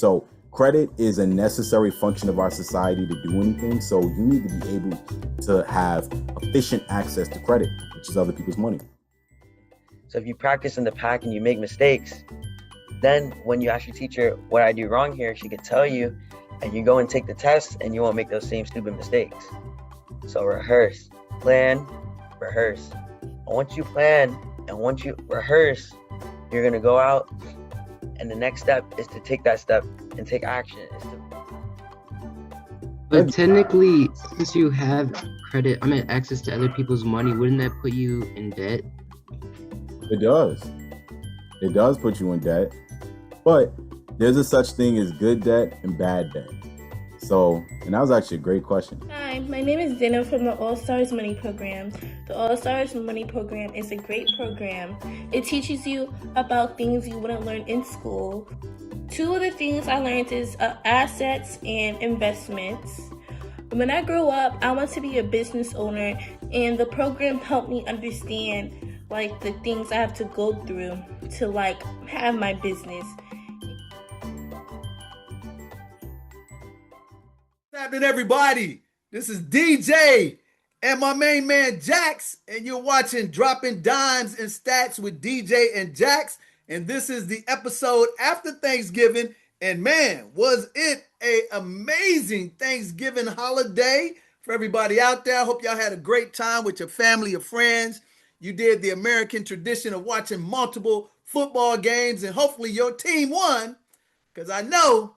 So credit is a necessary function of our society to do anything. So you need to be able to have efficient access to credit, which is other people's money. So if you practice in the pack and you make mistakes, then when you ask your teacher, what I do wrong here, she could tell you, and you go and take the test and you won't make those same stupid mistakes. So rehearse, plan, rehearse. And once you plan and once you rehearse, you're going to go out, and the next step is to take that step and take action. But technically, since you have access to other people's money, wouldn't that put you in debt? It does. It does put you in debt. But there's a such thing as good debt and bad debt. So, and that was actually a great question. Hi, my name is Dina from the All Stars Money Program. The All Stars Money Program is a great program. It teaches you about things you wouldn't learn in school. Two of the things I learned is assets and investments. When I grew up, I want to be a business owner, and the program helped me understand like the things I have to go through to like have my business. What's happening, everybody? This is DJ and my main man Jax, and you're watching Droppin Dimes and Stats with DJ and Jax. And this is the episode after Thanksgiving. And man, was it an amazing Thanksgiving holiday for everybody out there. I hope y'all had a great time with your family or friends. You did the American tradition of watching multiple football games, and hopefully your team won, because I know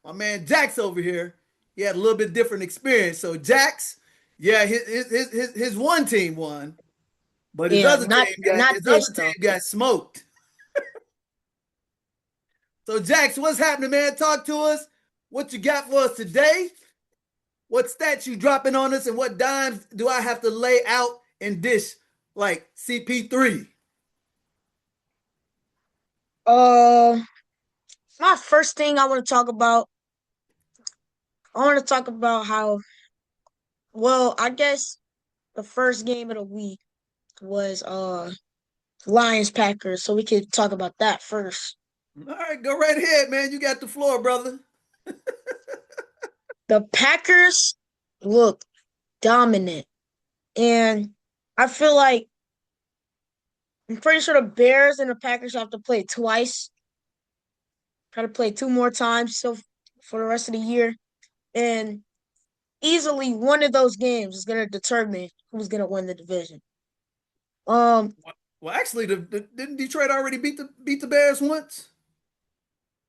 my man Jax over here, he had a little bit different experience. So Jax, yeah, his one team won, but his other team got smoked. So Jax, what's happening, man? Talk to us. What you got for us today? What stats you dropping on us, and what dimes do I have to lay out and dish like CP3? My first thing I want to talk about how, well, I guess the first game of the week was Lions Packers, so we could talk about that first. All right, go right ahead, man. You got the floor, brother. The Packers look dominant, and I feel like I'm pretty sure the Bears and the Packers have to play twice. Try to play two more times so for the rest of the year. And easily one of those games is going to determine who's going to win the division. Well, actually, didn't Detroit already beat the Bears once?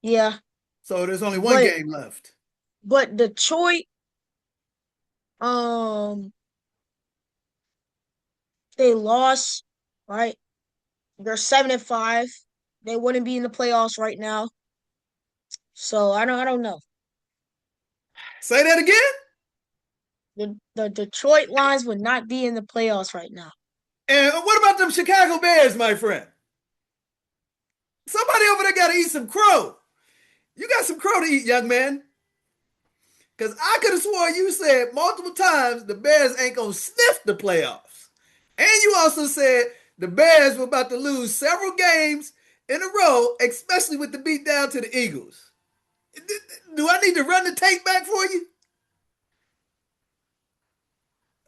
Yeah. So there's only one game left. But Detroit, they lost, right? They're 7-5. They wouldn't be in the playoffs right now. So I don't know. Say that again? The Detroit Lions would not be in the playoffs right now. And what about them Chicago Bears, my friend? Somebody over there got to eat some crow. You got some crow to eat, young man. Because I could have sworn you said multiple times the Bears ain't going to sniff the playoffs. And you also said the Bears were about to lose several games in a row, especially with the beat down to the Eagles. Do I need to run the tape back for you?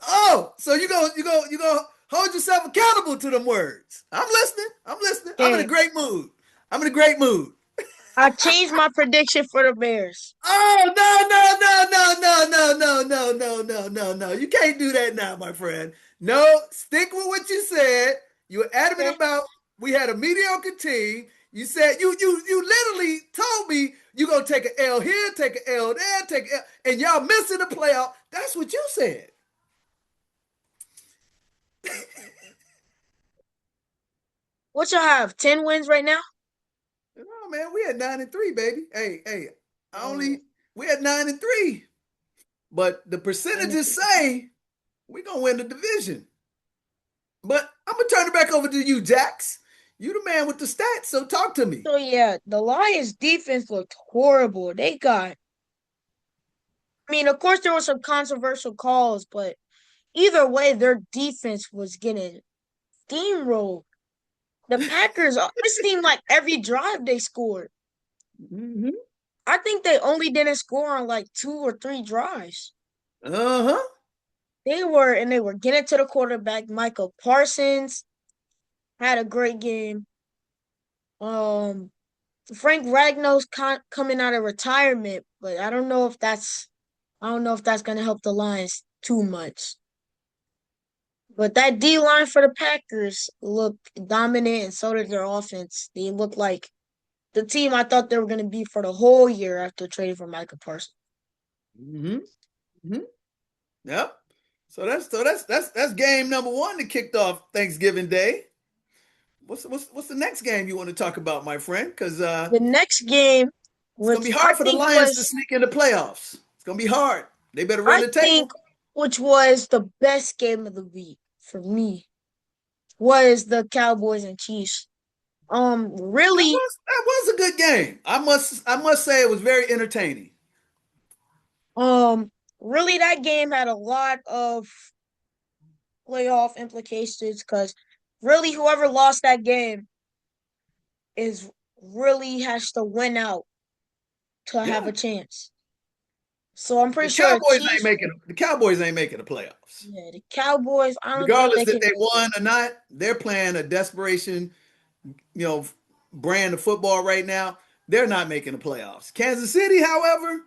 Oh, so you go hold yourself accountable to them words. I'm listening. Yeah. I'm in a great mood. I changed my prediction for the Bears. Oh, no. You can't do that now, my friend. No, stick with what you said. You were adamant about we had a mediocre team. You said you literally told me you're going to take an L here, take an L there, take an L, and y'all missing the playoff. That's what you said. What y'all have? 10 wins right now? No, man, we had 9-3, baby. Hey, we had 9-3. But the percentages say we're going to win the division. But I'm going to turn it back over to you, Jax. You the man with the stats, so talk to me. So, yeah, the Lions' defense looked horrible. Of course, there were some controversial calls, but either way, their defense was getting steamrolled. The Packers, it seemed like every drive they scored. Mm-hmm. I think they only didn't score on like 2 or 3 drives. Uh-huh. They were getting to the quarterback. Michael Parsons had a great game. Um, Frank Ragnow's coming out of retirement, but I don't know if that's gonna help the Lions too much. But that D line for the Packers looked dominant, and so did their offense. They look like the team I thought they were gonna be for the whole year after trading for Michael Parsons. Mm-hmm. Mm-hmm. Yep. So that's game number one that kicked off Thanksgiving Day. What's the next game you want to talk about, my friend? Because The next game, it's gonna be which hard for the Lions to sneak into playoffs. It's gonna be hard. They better run I the table. think which was the best game of the week for me, was the Cowboys and Chiefs. Really, That was a good game. I must say it was very entertaining. um, really that game had a lot of playoff implications because really whoever lost that game is really has to win out to have Yeah. a chance. So I'm The pretty sure the Cowboys ain't Chiefs, making the Cowboys ain't making the playoffs. yeah, the Cowboys, I don't think Regardless they that can they make it. won or not, they're playing a desperation, you know, brand of football right now. They're not making the playoffs. Kansas City, however,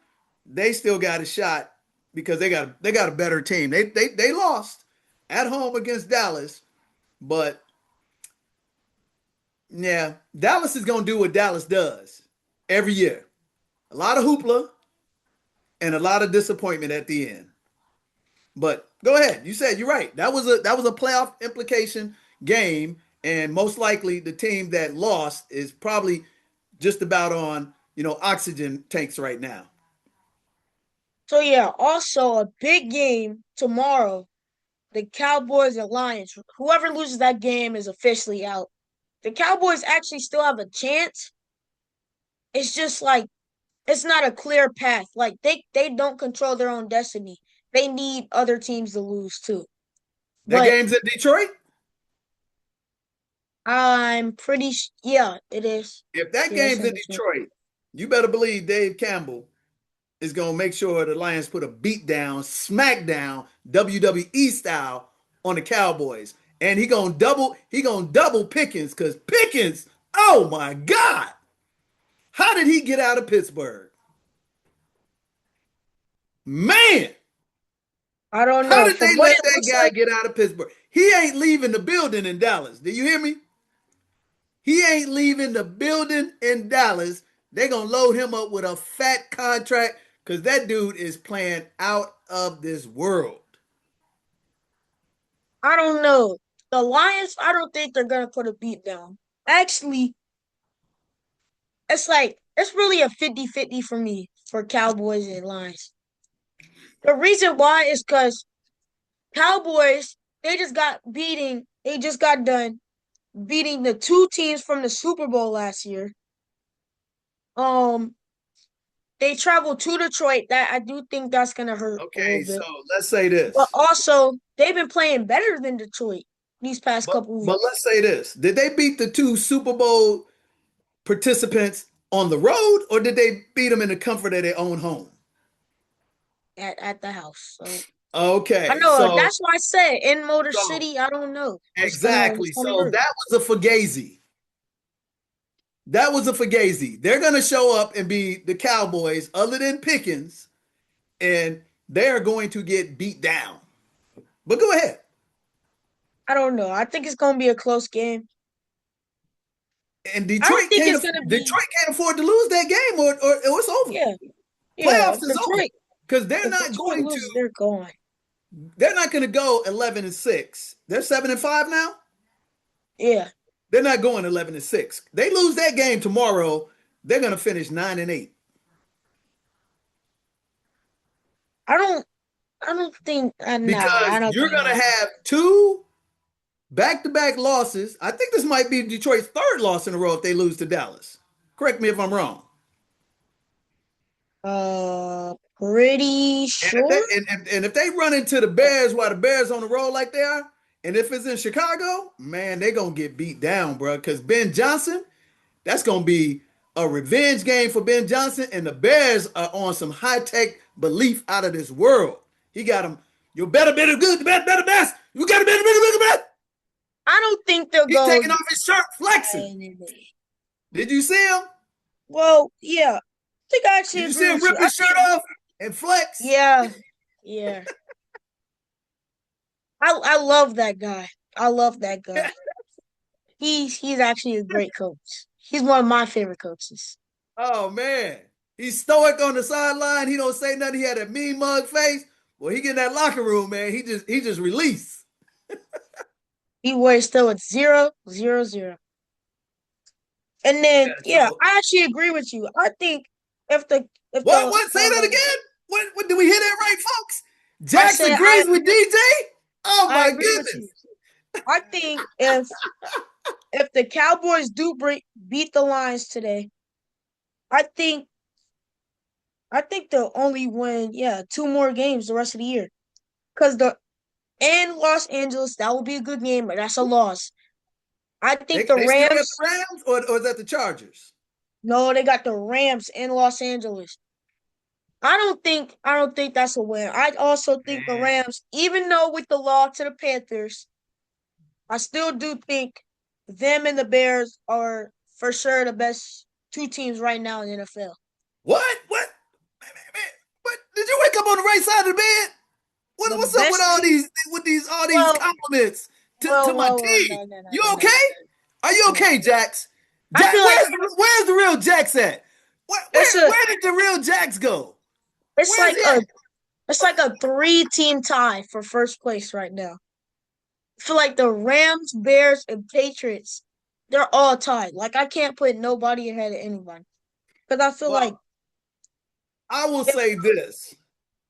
they still got a shot because they got a better team. They lost at home against Dallas, but yeah, Dallas is gonna do what Dallas does every year. A lot of hoopla and a lot of disappointment at the end. But go ahead. You said you're right. That was a playoff implication game, and most likely the team that lost is probably just about on oxygen tanks right now. So yeah, also a big game tomorrow, the Cowboys and Lions. Whoever loses that game is officially out. The Cowboys actually still have a chance. It's just like it's not a clear path. Like they don't control their own destiny. They need other teams to lose too. That But game's at Detroit. yeah, it is. If that Yeah, it's game's in in Detroit. Detroit, you better believe Dave Campbell is gonna make sure the Lions put a beat down, smackdown, WWE style on the Cowboys, and he gonna double Pickens because Pickens, oh my God, how did he get out of Pittsburgh? Man, I don't how know. did From they what let it that looks guy like, get out of Pittsburgh? He ain't leaving the building in Dallas. Do you hear me? He ain't leaving the building in Dallas. They're going to load him up with a fat contract because that dude is playing out of this world. I don't know. The Lions, I don't think they're gonna put a beat down. Actually, it's really a 50-50 for me for Cowboys and Lions. The reason why is because Cowboys, they just got done beating the 2 teams from the Super Bowl last year. Um, they traveled to Detroit. That I do think that's gonna hurt a little Okay, so bit. let's say But this. also, they've been playing better than Detroit these past But, couple but weeks let's say this. Did they beat the two Super Bowl participants on the road or did they beat them in the comfort of their own home? at the house. So I Okay, know so that's why I said in Motor so City. I don't know. It's exactly. gonna So hurt. that was a fugazi. That was a fugazi. They're going to show up and be the Cowboys, other than Pickens, and they're going to get beat down. But go ahead. I don't know. I think it's gonna be a close game. And I don't Detroit think can't it's gonna be. Detroit can't afford to lose that game, or it's over. Yeah, yeah. Playoffs If is over Detroit because they're if not Detroit going to loses, they're gone. they're not going to go 11-6. They're 7-5 now. Yeah. They're not going 11-6. They lose that game tomorrow. They're going to finish 9-8 I don't. I don't think. Nah. I because don't you're think going to that. have two back-to-back losses. I think this might be Detroit's third loss in a row if they lose to Dallas. Correct me if I'm wrong. Pretty And if sure. and if they run into the Bears while the Bears on the road like they are, and if it's in Chicago, man, they're gonna get beat down, bro. Because Ben Johnson, that's gonna be a revenge game for Ben Johnson, and the Bears are on some high-tech belief out of this world. He got him. You better, good, better, best. You got to better, best. I don't think they'll He's go. taking off his shirt, flexing. Did you see him? Well, yeah. I think I actually Did you agree see him with rip his shirt off and flex? Yeah. I love that guy. I love that guy. He's actually a great coach. He's one of my favorite coaches. Oh man, he's stoic on the sideline. He don't say nothing. He had a mean mug face. Well, he get in that locker room, man. He just released. He wears still at 0-0-0. And then So, I actually agree with you. I think if the what? Say that again. What did we hear that right, folks? Jax agrees with DJ. Oh my goodness. I think if the Cowboys do beat the Lions today, I think they'll only win 2 more games the rest of the year. Because in Los Angeles, that will be a good game, but that's a loss. I think the Rams. Still got the Rams, or is that the Chargers? No, they got the Rams in Los Angeles. I don't think that's a win. I also think the Rams, even though with the loss to the Panthers, I still do think them and the Bears are for sure the best 2 teams right now in the NFL. What? Did you wake up on the right side of the bed? What's up with these compliments to my team? You okay? Are you okay, Jax? Where's the real Jax at? Where did the real Jax go? It's like a 3-team tie for first place right now. I feel like the Rams, Bears, and Patriots, they're all tied. Like, I can't put nobody ahead of anybody. Because I feel like I will say this.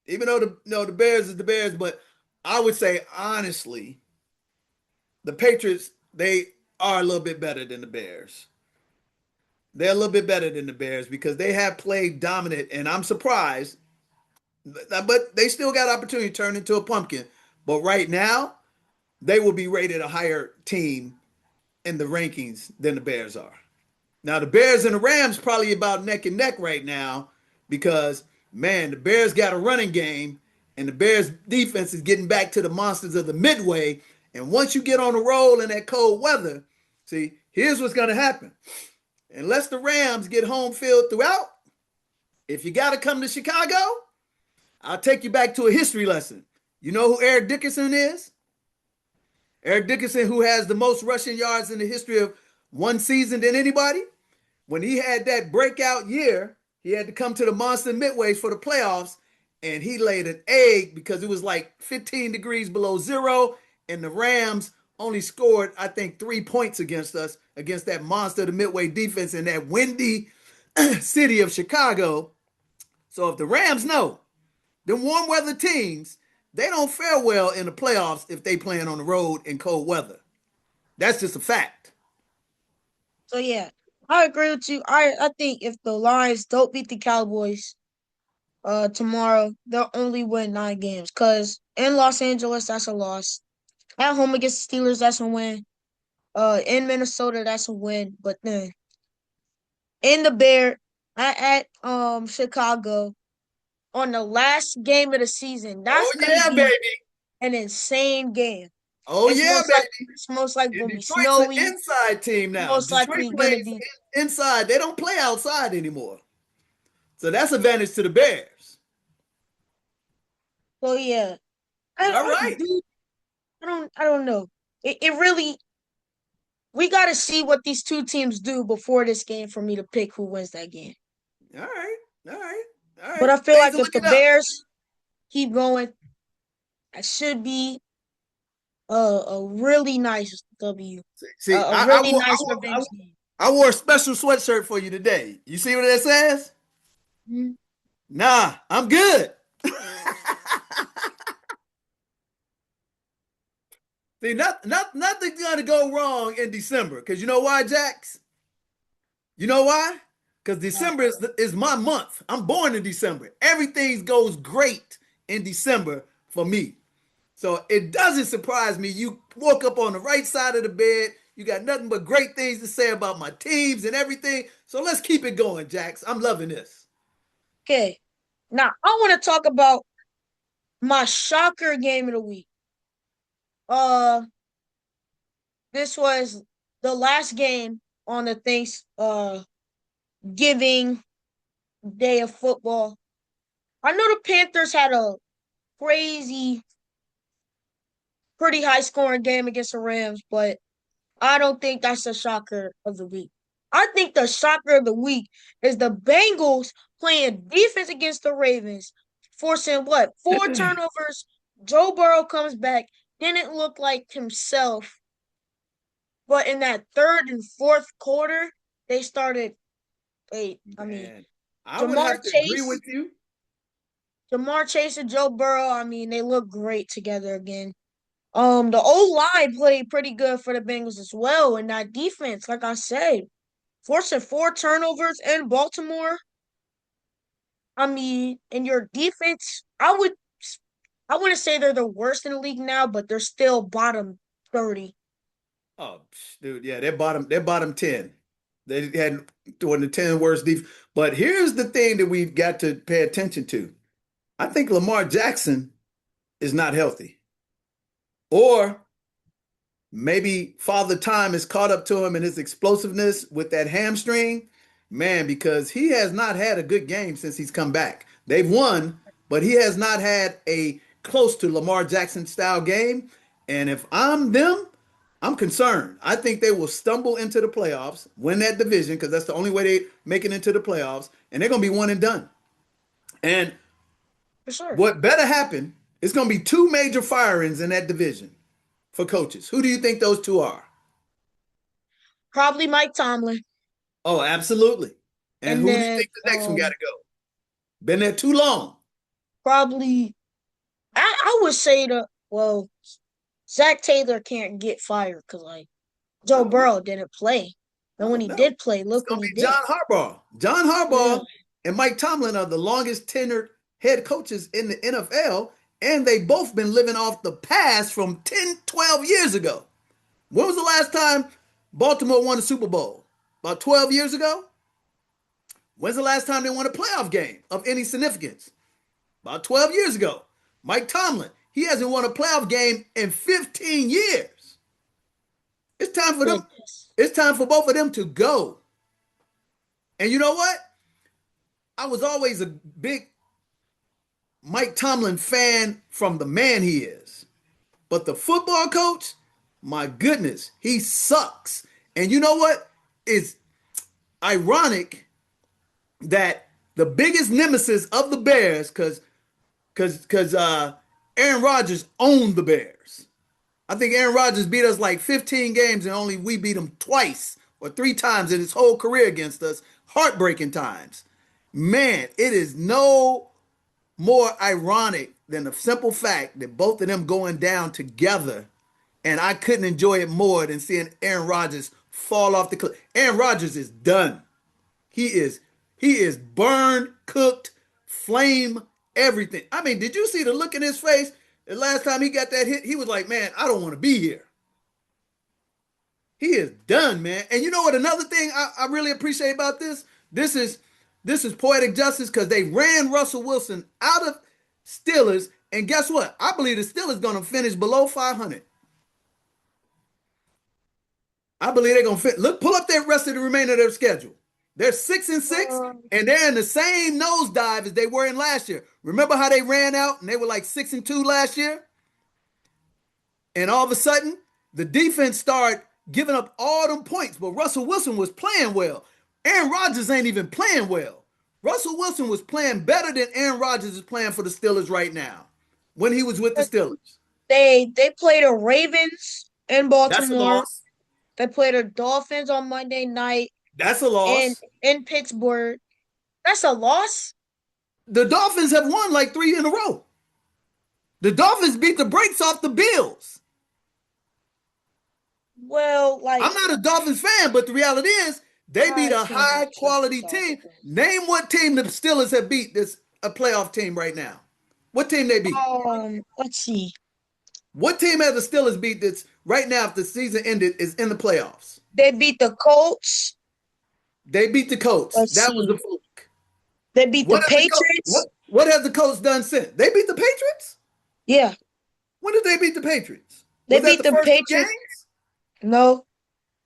Even though the Bears is the Bears, but I would say honestly, the Patriots, they are a little bit better than the Bears. They're a little bit better than the Bears because they have played dominant, and I'm surprised. But they still got opportunity to turn into a pumpkin. But right now, they will be rated a higher team in the rankings than the Bears are. Now, the Bears and the Rams probably about neck and neck right now because, man, the Bears got a running game, and the Bears defense is getting back to the monsters of the Midway. And once you get on the roll in that cold weather, see, here's what's going to happen. Unless the Rams get home field throughout, if you got to come to Chicago, I'll take you back to a history lesson. You know who Eric Dickerson is? Eric Dickerson, who has the most rushing yards in the history of one season than anybody. When he had that breakout year, he had to come to the Monster Midways for the playoffs, and he laid an egg because it was like 15 degrees below zero, and the Rams only scored, I think, 3 points against us, against that monster of the Midway defense in that windy city of Chicago. So if the Rams know, them warm weather teams, they don't fare well in the playoffs if they playing on the road in cold weather. That's just a fact. So yeah, I agree with you. I think if the Lions don't beat the Cowboys tomorrow, they'll only win 9 games. Cause in Los Angeles, that's a loss. At home against the Steelers, that's a win. In Minnesota, that's a win. But then in at Chicago, on the last game of the season, that's gonna be an insane game. Baby. It's most likely gonna be Detroit's snowy. an inside team now. Most likely gonna be inside. They don't play outside anymore. So that's advantage to the Bears. So yeah. All right. I don't know. It really, we got to see what these 2 teams do before this game for me to pick who wins that game. All right. But I feel like if the Bears keep going, it should be a really nice W. See, a really nice revenge game. I wore a special sweatshirt for you today. You see what that says? Mm-hmm. Nah, I'm good. See, nothing's gonna go wrong in December. Because you know why, Jax? You know why? Because December is my month. I'm born in December. Everything goes great in December for me. So it doesn't surprise me. You woke up on the right side of the bed. You got nothing but great things to say about my teams and everything. So let's keep it going, Jax. I'm loving this. Okay. Now I want to talk about my shocker game of the week. Uh, this was the last game on the giving day of football. I know the Panthers had a crazy, pretty high scoring game against the Rams, but I don't think that's the shocker of the week. I think the shocker of the week is the Bengals playing defense against the Ravens, forcing what? 4 turnovers. Joe Burrow comes back, didn't look like himself. But in that third and fourth quarter, they started. I mean, I would have to agree with you. Jamar Chase and Joe Burrow, I mean, they look great together again. The O-line played pretty good for the Bengals as well, and that defense, like I said, forcing 4 turnovers in Baltimore. I mean, and your defense, I wouldn't say they're the worst in the league now, but they're still bottom 30. Oh, dude, yeah, they're bottom 10. They had one of the 10 worst defense. But here's the thing that we've got to pay attention to. I think Lamar Jackson is not healthy. Or maybe Father Time has caught up to him in his explosiveness with that hamstring. Man, because he has not had a good game since he's come back. They've won, but he has not had a close to Lamar Jackson style game. And if I'm them, I'm concerned. I think they will stumble into the playoffs, win that division, because that's the only way they make it into the playoffs, and they're going to be one and done. And For sure. what better happen, it's going to be 2 major firings in that division for coaches. Who do you think those 2 are? Probably Mike Tomlin. Oh, absolutely. And who do you then, think the next one got to go? Been there too long. Probably, I would say Zach Taylor can't get fired because, like, Joe Burrow didn't play. And when he did play, It's look going what to he be did. John Harbaugh. John Harbaugh Yeah. and Mike Tomlin are the longest tenured head coaches in the NFL, and they both been living off the past from 10, 12 years ago. When was the last time Baltimore won a Super Bowl? About 12 years ago? When's the last time they won a playoff game of any significance? About 12 years ago. Mike Tomlin, he hasn't won a playoff game in 15 years. It's time for them. It's time for both of them to go. And you know what? I was always a big Mike Tomlin fan from the man he is. But the football coach, my goodness, he sucks. And you know what? It's ironic that the biggest nemesis of the Bears, because Aaron Rodgers owned the Bears. I think Aaron Rodgers beat us like 15 games and only we beat him twice or 3 times in his whole career against us. Heartbreaking times. Man, it is no more ironic than the simple fact that both of them going down together. And I couldn't enjoy it more than seeing Aaron Rodgers fall off the cliff. Aaron Rodgers is done. He is burned, cooked, flame, everything. I mean, did you see the look in his face? The last time he got that hit, he was like, man, I don't want to be here. He is done, man. And you know what? Another thing I really appreciate about this? This is poetic justice because they ran Russell Wilson out of Steelers. And guess what? I believe the Steelers going to finish below 500. I believe they're going to fit. Look, pull up their rest of the remainder of their schedule. They're 6-6, and they're in the same nosedive as they were in last year. Remember how they ran out and they were like 6-2 last year? And all of a sudden, the defense started giving up all them points, but Russell Wilson was playing well. Aaron Rodgers ain't even playing well. Russell Wilson was playing better than Aaron Rodgers is playing for the Steelers right now when he was with the Steelers. They played the Ravens in That's a Baltimore. loss. They played the Dolphins on Monday night. That's a loss. In Pittsburgh. That's a loss. The Dolphins have won like 3 in a row. The Dolphins beat the brakes off the Bills. Well, like, I'm not a Dolphins fan, but the reality is they beat a high quality team. Name what team the Steelers have beat that's a playoff team right now. What team they beat? let's see. What team has the Steelers beat that's right now, if the season ended, is in the playoffs? They beat the Colts. They beat the Colts. Let's That was see. the fluke. They beat the Patriots. What has the Colts done since? They beat the Patriots? Yeah, When did they beat the Patriots? they Was that beat the the first two Patriots. games? No,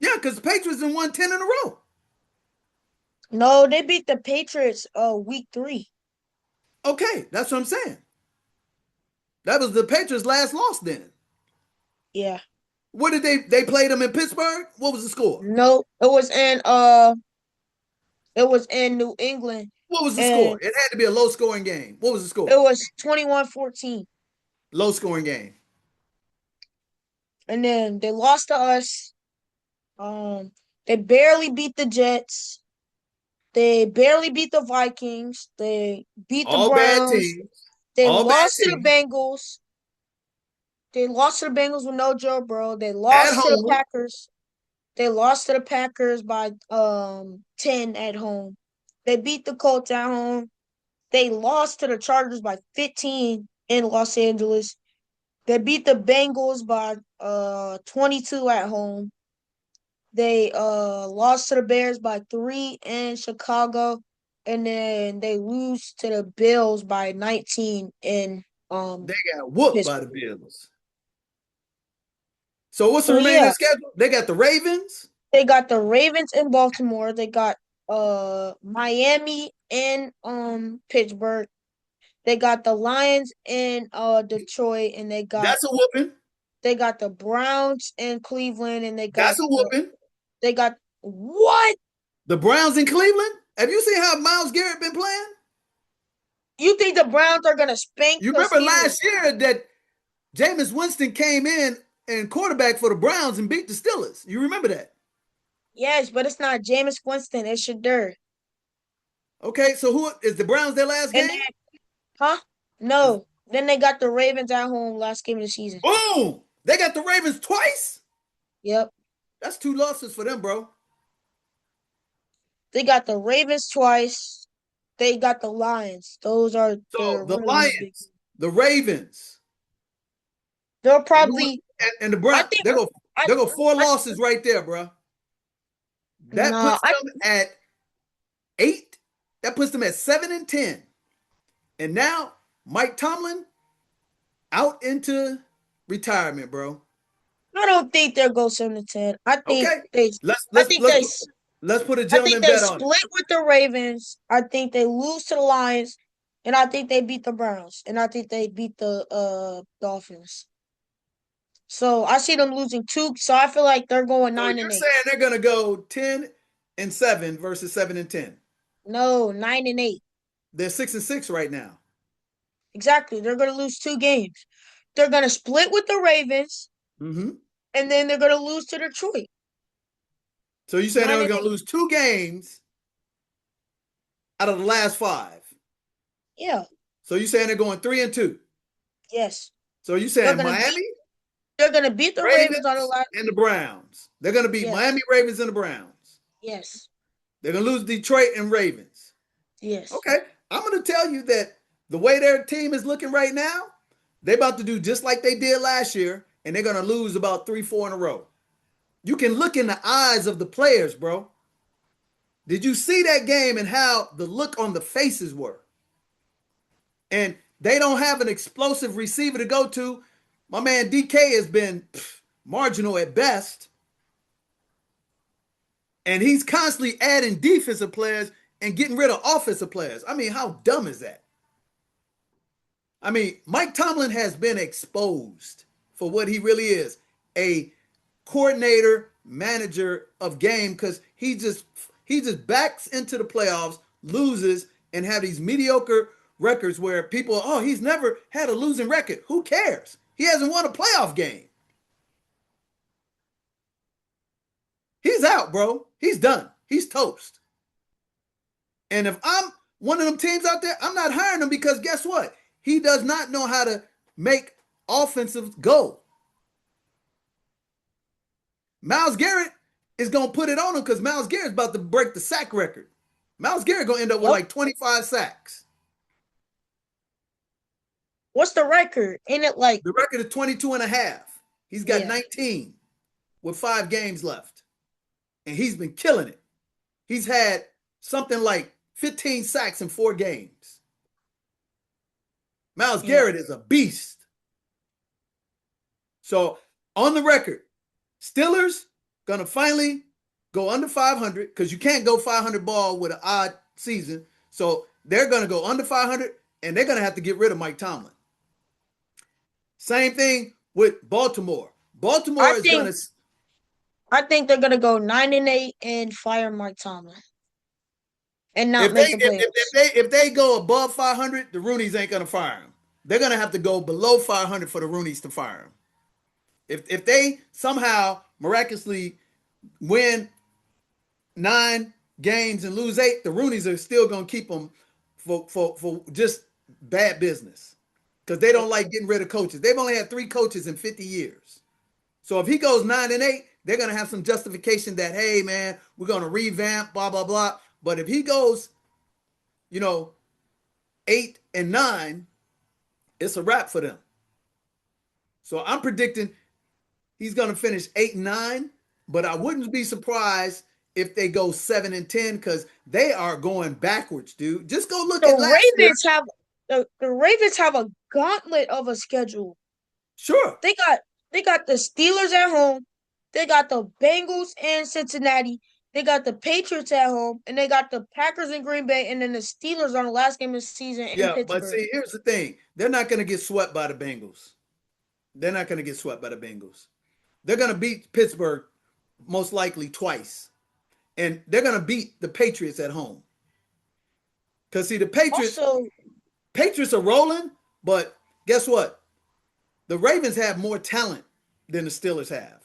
Yeah, because the Patriots have won 10 in a row. no, they beat the Patriots. Week 3. Okay, that's what I'm saying. That was the Patriots' last loss then. Yeah. What did they played them in Pittsburgh? What was the score? No, it was in New England, What was the score? and It had to be a low scoring game. What was the it score? was 21-14. Low scoring game. And then they lost to us. They barely beat the Jets. They barely beat the Vikings. They beat the All bad Browns. teams. They All bad lost to the teams. Bengals. They lost to the Bengals with no Joe Burrow. They At lost to the home. Packers. They lost to the Packers by 10 at home. They beat the Colts at home. They lost to the Chargers by 15 in Los Angeles. They beat the Bengals by 22 at home. They lost to the Bears by 3 in Chicago, and then they lose to the Bills by 19 in They got whooped by the Pittsburgh. Bills. So what's the So remaining yeah, schedule? They got the Ravens. they got the Ravens in Baltimore. They got Miami in Pittsburgh. They got the Lions in Detroit, and That's a whooping. they got the Browns in Cleveland, and That's a whooping. they got what? The Browns in Cleveland. Have you seen how Myles Garrett been playing? You think the Browns are gonna spank You the remember Steelers? last year that Jameis Winston came in and quarterback for the Browns and beat the Steelers. You remember that? Yes, but it's not Jameis Winston. It's Shadur. Okay, so who is the Browns their last And game? huh? No. Then they got the Ravens at home last game of the season. Boom! They got the Ravens twice. Yep. That's 2 losses for them, bro. They got the Ravens twice. They got the Lions. Those are So their the really big. Lions, the Ravens, They'll probably. and the I Browns, think. they go 4 I, losses right there, bro. That no, puts them at 8. That puts them at 7-10. And now Mike Tomlin out into retirement, bro. I don't think they'll go 7-10. I think Okay, they. let's I let's think let's they. let's put a I think gentleman they bet on it. split with the Ravens. I think they lose to the Lions, and I think they beat the Browns, and I think they beat the Dolphins. So I see them losing 2. So I feel like they're going So 9 you're and 8. saying they're gonna go 10-7 versus 7-10. No, 9 and 8. They're 6-6 right now. Exactly. They're gonna lose 2 games. They're gonna split with the Ravens, Mm-hmm. and then they're gonna lose to Detroit. So you're saying 9 they're and gonna 8. lose 2 games out of the last 5. Yeah. So you're saying they're going 3-2. Yes. So you're They're saying gonna Miami, beat. They're gonna beat the Ravens on the Ravens, last. and the Browns. They're gonna beat Yes. Miami, Ravens, and the Browns. Yes. They're gonna lose Detroit and Ravens. Yes. Okay, I'm gonna tell you that the way their team is looking right now, they're about to do just like they did last year, and they're gonna lose about 3-4 in a row. You can look in the eyes of the players, bro. Did you see that game and how the look on the faces were? And they don't have an explosive receiver to go to. My man DK has been marginal at best. And he's constantly adding defensive players and getting rid of offensive players. I mean, how dumb is that? I mean, Mike Tomlin has been exposed for what he really is, a coordinator, manager of game, because he just backs into the playoffs, loses, and have these mediocre records where people, oh, he's never had a losing record. Who cares? He hasn't won a playoff game. He's out, bro. He's done. He's toast. And if I'm one of them teams out there, I'm not hiring him because guess what? He does not know how to make offensive go. Myles Garrett is going to put it on him because Myles Garrett's about to break the sack record. Myles Garrett going to end up with like 25 sacks. What's the record? Ain't it like The record is 22 and a half. He's got Yeah. 19 with 5 games left, and he's been killing it. He's had something like 15 sacks in 4 games. Myles Yeah. Garrett is a beast. So on the record, Steelers gonna finally go under 500 because you can't go 500 ball with an odd season. So they're gonna go under 500, and they're gonna have to get rid of Mike Tomlin. Same thing with Baltimore. Baltimore I is think gonna. I think they're gonna go 9-8 and fire Mike Tomlin and not make the playoffs. If they go above 500, the Roonies ain't gonna fire him. They're gonna have to go below 500 for the Roonies to fire him. If they somehow miraculously win 9 games and lose 8, the Roonies are still gonna keep them for just bad business because they don't like getting rid of coaches. They've only had 3 coaches in 50 years. So if he goes 9-8, they're gonna have some justification that, hey man, we're gonna revamp, blah blah blah. But if he goes, 8-9, it's a wrap for them. So I'm predicting he's gonna finish 8-9, but I wouldn't be surprised if they go 7-10 because they are going backwards, dude. Just go look at last year. The Ravens have a gauntlet of a schedule. Sure. They got the Steelers at home, they got the Bengals in Cincinnati, they got the Patriots at home, and they got the Packers in Green Bay, and then the Steelers on the last game of the season in Yeah, Pittsburgh. but see, here's the thing. They're not going to get swept by the Bengals. They're not going to get swept by the Bengals. They're going to beat Pittsburgh most likely twice. And they're going to beat the Patriots at home. Because, see, the Patriots are rolling, but guess what? The Ravens have more talent than the Steelers have.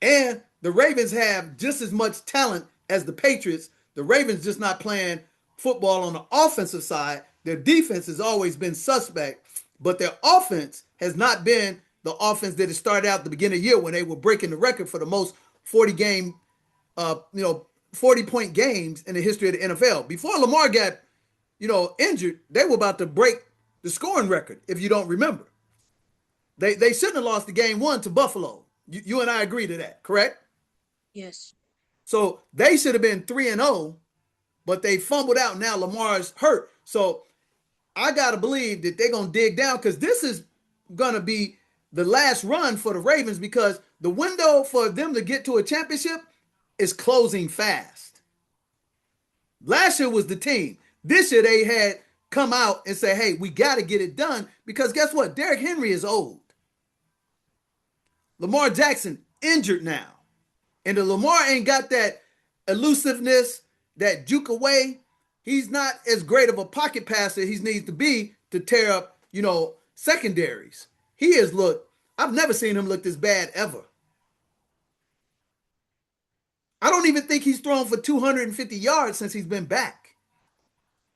And the Ravens have just as much talent as the Patriots. The Ravens just not playing football on the offensive side. Their defense has always been suspect, but their offense has not been the offense that it started out at the beginning of the year when they were breaking the record for the most 40-point games in the history of the NFL. Before Lamar got, injured, they were about to break the scoring record, if you don't remember. They shouldn't have lost the game 1 to Buffalo. You and I agree to that, correct? Yes. So they should have been 3-0, but they fumbled out. Now Lamar's hurt. So I got to believe that they're going to dig down because this is going to be the last run for the Ravens because the window for them to get to a championship is closing fast. Last year was the team. This year they had come out and say, hey, we got to get it done because guess what? Derrick Henry is old. Lamar Jackson injured now. And the Lamar ain't got that elusiveness, that juke away. He's not as great of a pocket passer he needs to be to tear up, secondaries. I've never seen him look this bad ever. I don't even think he's thrown for 250 yards since he's been back.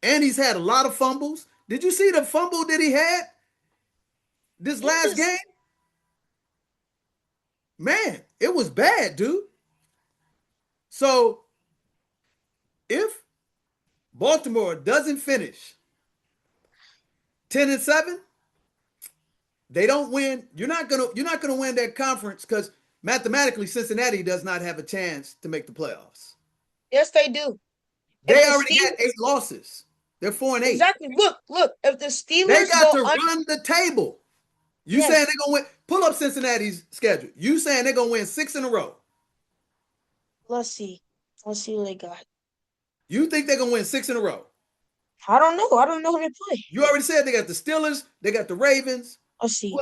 And he's had a lot of fumbles. Did you see the fumble that he had this last game? Man, it was bad, dude. So if Baltimore doesn't finish 10-7, they don't win. You're not gonna win that conference because mathematically Cincinnati does not have a chance to make the playoffs. Yes, they do. They already had 8 losses. They're 4-8. Exactly. Look. If the Steelers they got to run the table. You saying they're gonna win? Pull up Cincinnati's schedule. You saying they're gonna win 6 in a row? Let's see what they got. You think they're gonna win 6 in a row? I don't know. I don't know who they play. You already said they got the Steelers. They got the Ravens. Let's see.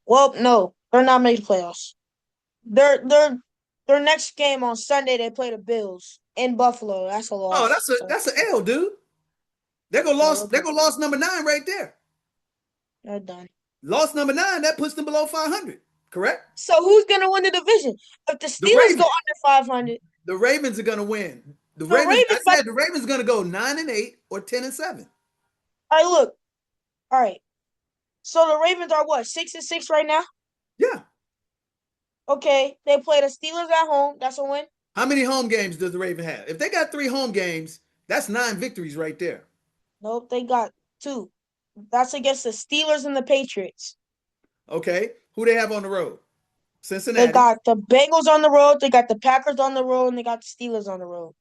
Well, no, they're not making playoffs. Their next game on Sunday they play the Bills in Buffalo. That's a loss. Oh, that's an L, dude. They're gonna loss number 9 right there. They're done. Loss number 9, that puts them below 500, correct? So who's gonna win the division? If the Steelers go under 500, the Ravens are gonna win. The Ravens are gonna go 9-8 or 10-7. All right, look. All right. So the Ravens are what, 6-6 right now? Yeah. Okay, they play the Steelers at home. That's a win. How many home games does the Ravens have? If they got 3 home games, that's 9 victories right there. Nope, they got 2. That's against the Steelers and the Patriots. Okay, who they have on the road? Cincinnati. They got the Bengals on the road. They got the Packers on the road, and they got the Steelers on the road.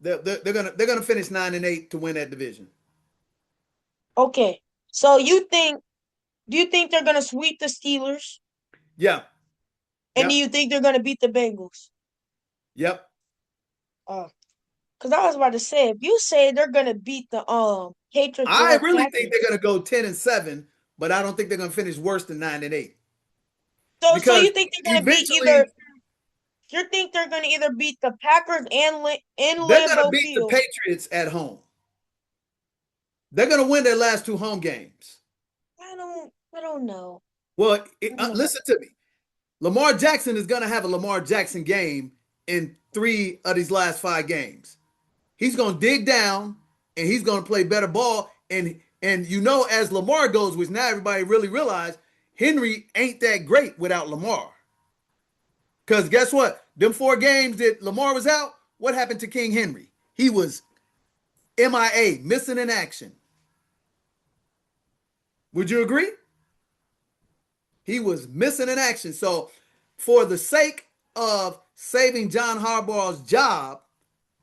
They're gonna finish 9-8 to win that division. Okay, so do you think they're gonna sweep the Steelers? Yeah. And do Yep. you think they're gonna beat the Bengals? Yep. Because I was about to say, if you say they're gonna beat the Patriots I or really think they're Packers, gonna go 10-7, but I don't think they're gonna finish worse than 9-8. so Because you think they're gonna beat eventually either? You think they're gonna either beat the Packers and in they're gonna Lambeau beat the Field? Patriots at home. They're gonna win their last 2 home games. I don't know. Well, I don't know. listen to me. Lamar Jackson is gonna have a Lamar Jackson game in 3 of these last 5 games. He's gonna dig down and he's gonna play better ball. And as Lamar goes, which now everybody really realize, Henry ain't that great without Lamar. Because guess what? Them 4 games that Lamar was out, what happened to King Henry? He was MIA, missing in action. Would you agree? He was missing in action. So, for the sake of saving John Harbaugh's job,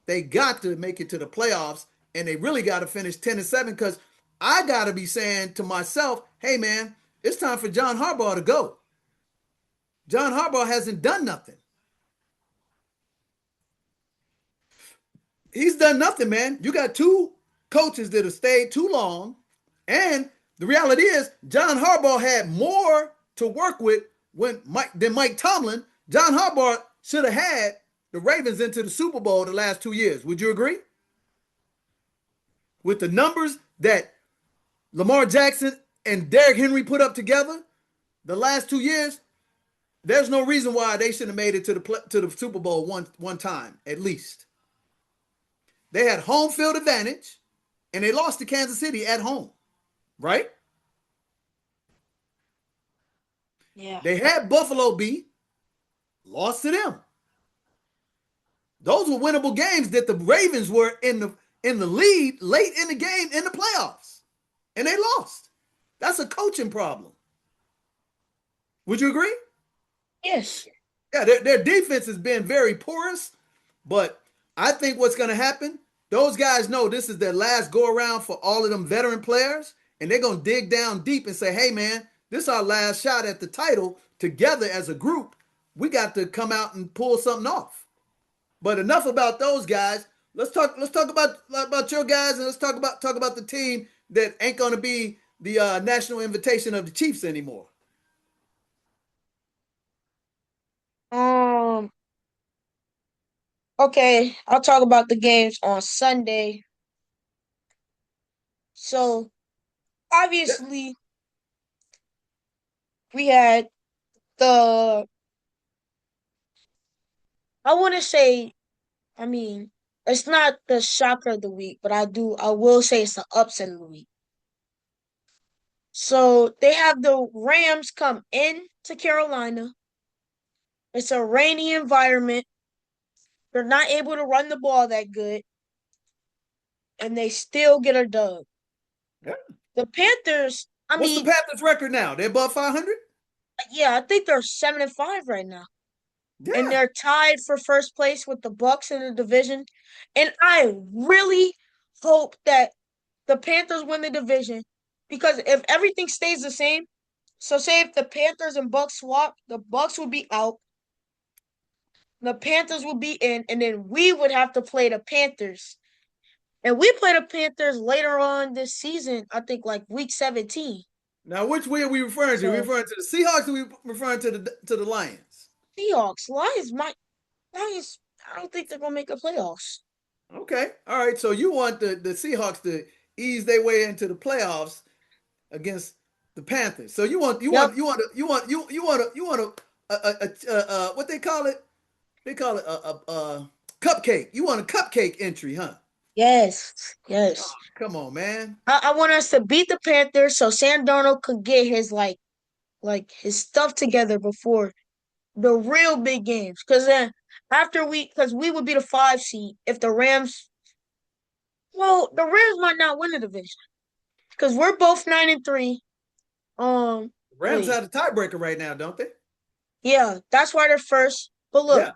they got to make it to the playoffs, and they really got to finish 10-7 because I got to be saying to myself, hey, man, it's time for John Harbaugh to go. John Harbaugh hasn't done nothing. He's done nothing, man. You got 2 coaches that have stayed too long, and the reality is John Harbaugh had more to work with than Mike Tomlin. John Harbaugh should have had the Ravens into the Super Bowl the last 2 years. Would you agree? With the numbers that Lamar Jackson and Derrick Henry put up together the last 2 years, there's no reason why they should have made it to the Super Bowl one time at least. They had home field advantage, and they lost to Kansas City at home, right? Yeah. They had Buffalo beat, lost to them. Those were winnable games that the Ravens were in the lead late in the game in the playoffs, and they lost. That's a coaching problem. Would you agree? Yes. Yeah, their defense has been very porous, but I think what's going to happen, those guys know this is their last go around for all of them veteran players, and they're going to dig down deep and say, hey, man, this is our last shot at the title together as a group. We got to come out and pull something off. But enough about those guys. Let's talk about your guys, and let's talk about the team that ain't going to be the national invitation of the Chiefs anymore. Okay, I'll talk about the games on Sunday. So, obviously, we had the, I want to say, I mean, it's not the shocker of the week, but I will say it's the upset of the week. So, they have the Rams come in to Carolina. It's a rainy environment. They're not able to run the ball that good, and they still get a dub. Yeah. The Panthers, What's the Panthers' record now? They're above 500? yeah, I think they're 7-5 right now. Yeah. And they're tied for first place with the Bucks in the division. And I really hope that the Panthers win the division, because if everything stays the same, so say if the Panthers and Bucks swap, the Bucks would be out, the Panthers would be in, and then we would have to play the Panthers. And we play the Panthers later on this season, I think like week 17. Now, which way are we referring to? Are we So, referring to the Seahawks or are we referring to the Lions? Seahawks, Lions, I don't think they're gonna make the playoffs. Okay. All right. So you want the Seahawks to ease their way into the playoffs against the Panthers. So you want Yep. what they call it? They call it a cupcake. You want a cupcake entry, huh? Yes. Oh, come on, man. I want us to beat the Panthers so Sam Darnold could get his his stuff together before the real big games. Because then because we would be the 5 seed if the Rams. Well, the Rams might not win the division because we're both 9-3. The Rams Wait, have the tiebreaker right now, don't they? Yeah, that's why they're first. But look, Yeah.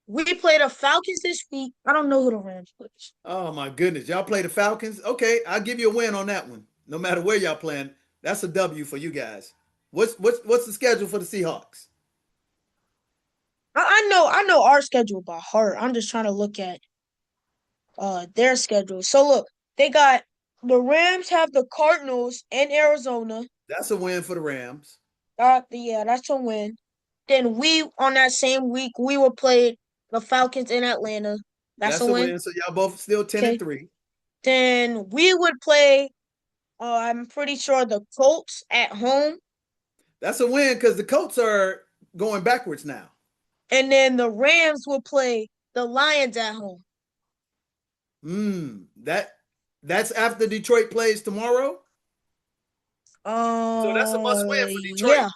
we play the Falcons this week. I don't know who the Rams plays. Oh my goodness, y'all play the Falcons? Okay, I'll give you a win on that one. No matter where y'all playing, that's a W for you guys. What's the schedule for the Seahawks? I know our schedule by heart. I'm just trying to look at their schedule. So look, they got the Rams have the Cardinals in Arizona. That's a win for the Rams. Yeah, that's a win. Then we on that same week we will play the Falcons in Atlanta. That's a That's a win. win. So y'all both still 10 and Okay. 3. Then we would play I'm pretty sure the Colts at home. That's a win because the Colts are going backwards now. And then the Rams will play the Lions at home. That's after Detroit plays tomorrow. So that's a must win for Detroit. Yeah,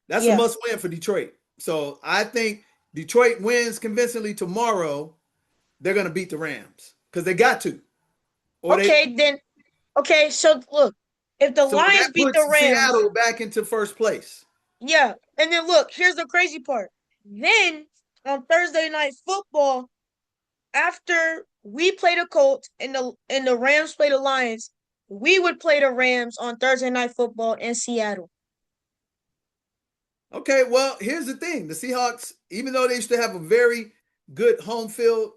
That's a yeah. must win for Detroit. So I think Detroit wins convincingly tomorrow. They're gonna beat the Rams because they got to. Okay, so look, if the So Lions that beat the puts Rams, Seattle back into first place. yeah. And then look, here's the crazy part. Then on Thursday night football, after we play the Colts and the Rams play the Lions, we would play the Rams on Thursday night football in Seattle. Okay, well, here's the thing. The Seahawks, even though they used to have a very good home field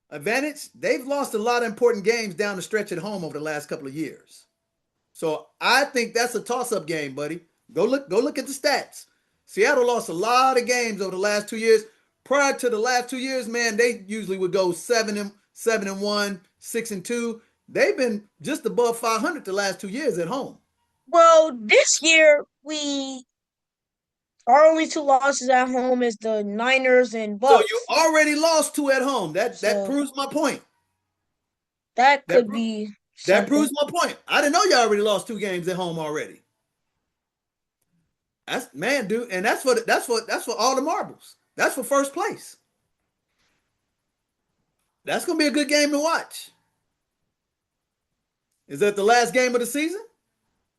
advantage, they've lost a lot of important games down the stretch at home over the last couple of years. So I think that's a toss-up game, buddy. Go look at the stats. Seattle lost a lot of games over the last 2 years. Prior to the last 2 years, man, they usually would go 7-1, 6-2. They've been just above 500 the last 2 years at home. Well, this year our only two losses at home is the Niners and So you Bucks. already lost 2 at home. That So proves my point. that That could be that something. proves my point. I didn't know you already lost 2 games at home already. That's man, dude, and that's for all the marbles. That's for first place. That's gonna be a good game to watch. Is that the last game of the season?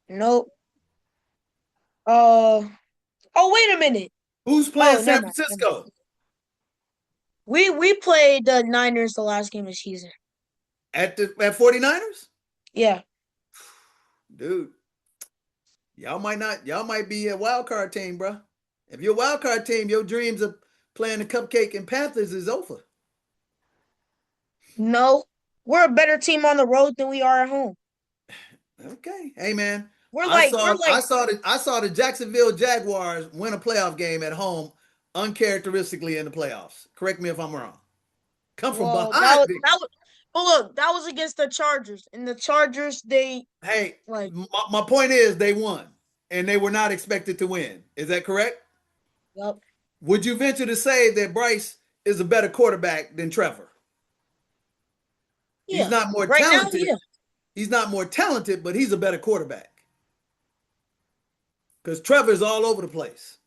Nope. Oh, wait a minute. Who's playing Oh, San never mind. Never mind. Francisco We played the Niners the last game of the season. at 49ers? Yeah. Dude, y'all might be a wild card team, bro. If you're a wild card team, your dreams of playing the Cupcake and Panthers is over. No, we're a better team on the road than we are at home. Okay. Hey man. We're I like saw we're like I saw the Jacksonville Jaguars win a playoff game at home uncharacteristically in the playoffs. Correct me if I'm wrong. Come from well behind. but look, that was against the Chargers. And the Chargers Hey, like my point is they won and they were not expected to win. Is that correct? yep. Would you venture to say that Bryce is a better quarterback than Trevor? He's Yeah. not more Right now, talented. yeah. He's not more talented, but he's a better quarterback. Because Trevor's all over the place.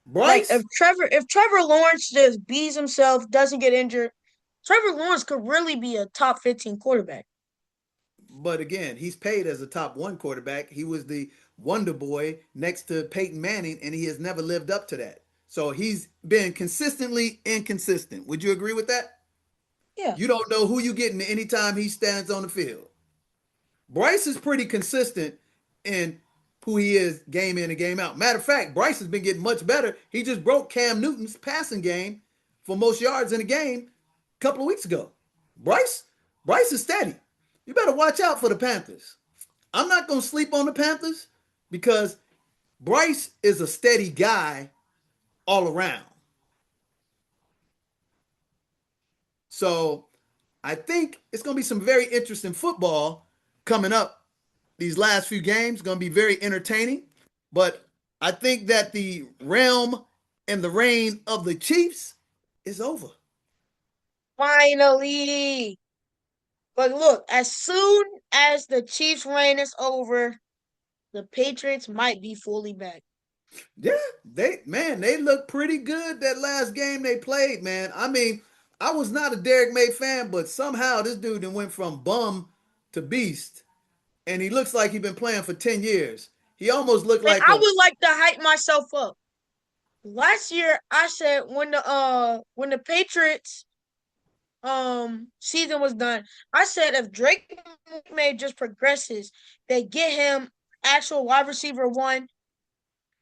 Like Bryce, if Trevor Lawrence just beats himself, doesn't get injured, Trevor Lawrence could really be a top 15 quarterback. but again, he's paid as a top 1 quarterback. He was the wonder boy next to Peyton Manning, and he has never lived up to that. So he's been consistently inconsistent. Would you agree with that? Yeah. You don't know who you're getting anytime he stands on the field. Bryce is pretty consistent in who he is game in and game out. Matter of fact, Bryce has been getting much better. He just broke Cam Newton's passing game for most yards in a game a couple of weeks ago. Bryce is steady. You better watch out for the Panthers. I'm not going to sleep on the Panthers because Bryce is a steady guy all around. So I think it's going to be some very interesting football coming up. These last few games going to be very entertaining. But I think that the realm and the reign of the Chiefs is over. Finally. But look, as soon as the Chiefs' reign is over, the Patriots might be fully back. Yeah, they look pretty good that last game they played, man. I mean, I was not a Derek May fan, but somehow this dude went from bum to beast, and he looks like he's been playing for 10 years. He almost looked And like I a would like to hype myself up. last year I said when the Patriots season was done, I said if Drake May just progresses, they get him actual wide receiver one.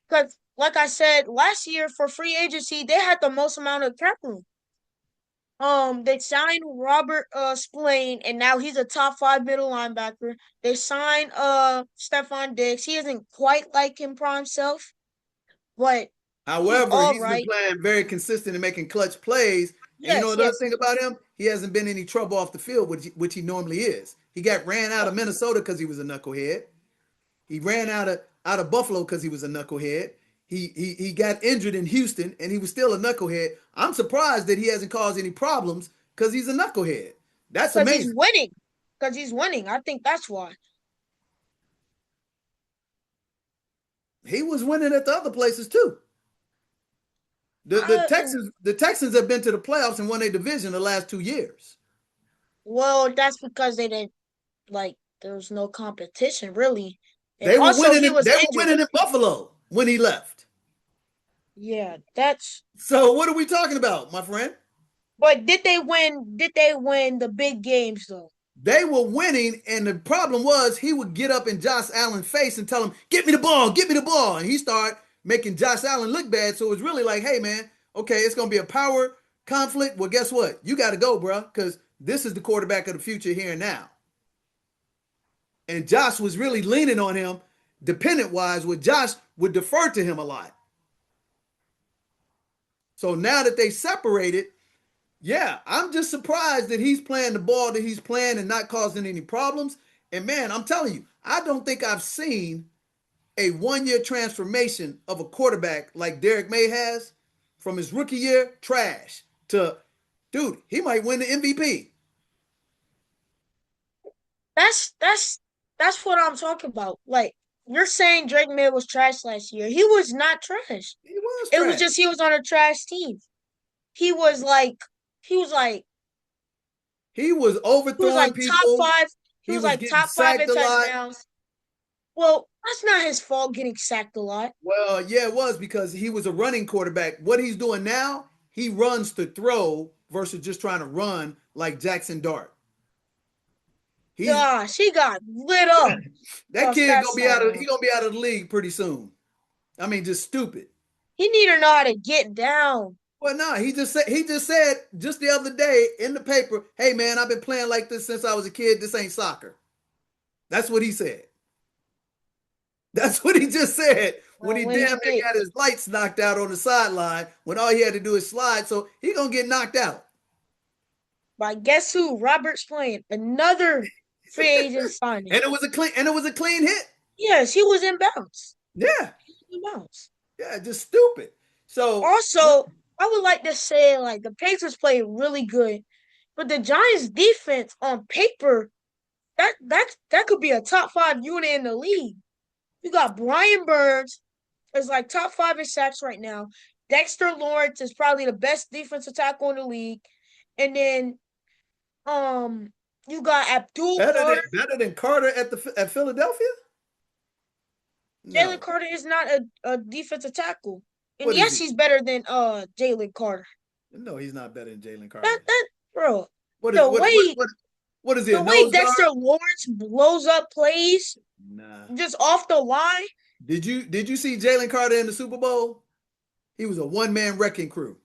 Because like I said, last year for free agency, they had the most amount of cap room. They signed Robert Spillane, and now he's a top 5 middle linebacker. They signed Stephon Diggs. He isn't quite like him prime self, but he's However, all he's been right. playing very consistent and making clutch plays. And you know Yes, another yes. thing about him? He hasn't been any trouble off the field, which he normally is. He got ran out of Minnesota because he was a knucklehead. He ran out of Buffalo because he was a knucklehead. He got injured in Houston and he was still a knucklehead. I'm surprised that he hasn't caused any problems because he's a knucklehead. That's Because he's amazing. winning. Because he's winning. I think that's why. He was winning at the other places too. The Texans have been to the playoffs and won a division the last 2 years. Well, that's because they didn't like. There was no competition really, and They were also winning. he was They were injured. winning in Buffalo when he left. Yeah, that's. So what are we talking about, my friend? But did they win? Did they win the big games though? They were winning, and the problem was he would get up in Josh Allen's face and tell him, "Get me the ball, get me the ball," and he started making Josh Allen look bad. So it was really like, "Hey, man, okay, it's gonna be a power conflict. Well, guess what? You got to go, bro, because this is the quarterback of the future here and now." And Josh was really leaning on him, dependent wise, where Josh would defer to him a lot. So now that they separated, yeah, I'm just surprised that he's playing the ball that he's playing and not causing any problems. And man, I'm telling you, I don't think I've seen a 1 year transformation of a quarterback like Derek May has from his rookie year, trash, to, dude, he might win the MVP. That's what I'm talking about. Like you're saying Drake May was trash last year. He was not trash. He was It was trash. just he was on a trash team. He was like he was like He was he was overthrowing like top people. 5. He He was was like getting top 5 sacked in a lot. touchdowns. Well, that's not his fault getting sacked a lot. Well, yeah, it was because he was a running quarterback. What he's doing now, he runs to throw versus just trying to run like Jackson Dart. He's Gosh, he got lit up that off kid that gonna be out of he sideline. gonna be out of the league pretty soon. I mean, just stupid. He need to know how to get down. Well, no, he just said just the other day in the paper, "Hey man, I've been playing like this since I was a kid. This ain't soccer." That's what he said. That's what he just said when Well, he when he damn near get, got his lights knocked out on the sideline when all he had to do is slide. So he gonna get knocked out. but guess who? Robert's playing another free agent signing. And it was a clean hit. Yes, he was in bounds. Yeah. He was in bounds. Yeah, just stupid. So Also, I would like to say like the Pacers played really good, but the Giants defense on paper that could be a top 5 unit in the league. You got Brian Burns is like top 5 in sacks right now. Dexter Lawrence is probably the best defensive tackle in the league, and then you got Abdul better than Carter. better than Carter at Philadelphia? Jalen No. Carter is not a defensive tackle, and What is yes, he? he's better than Jalen Carter. No, he's not better than Jalen Carter. That bro, What is the what way what is he? the A way nose Dexter guard? Lawrence blows up plays Nah. just off the line. Did you see Jalen Carter in the Super Bowl? He was a one-man wrecking crew.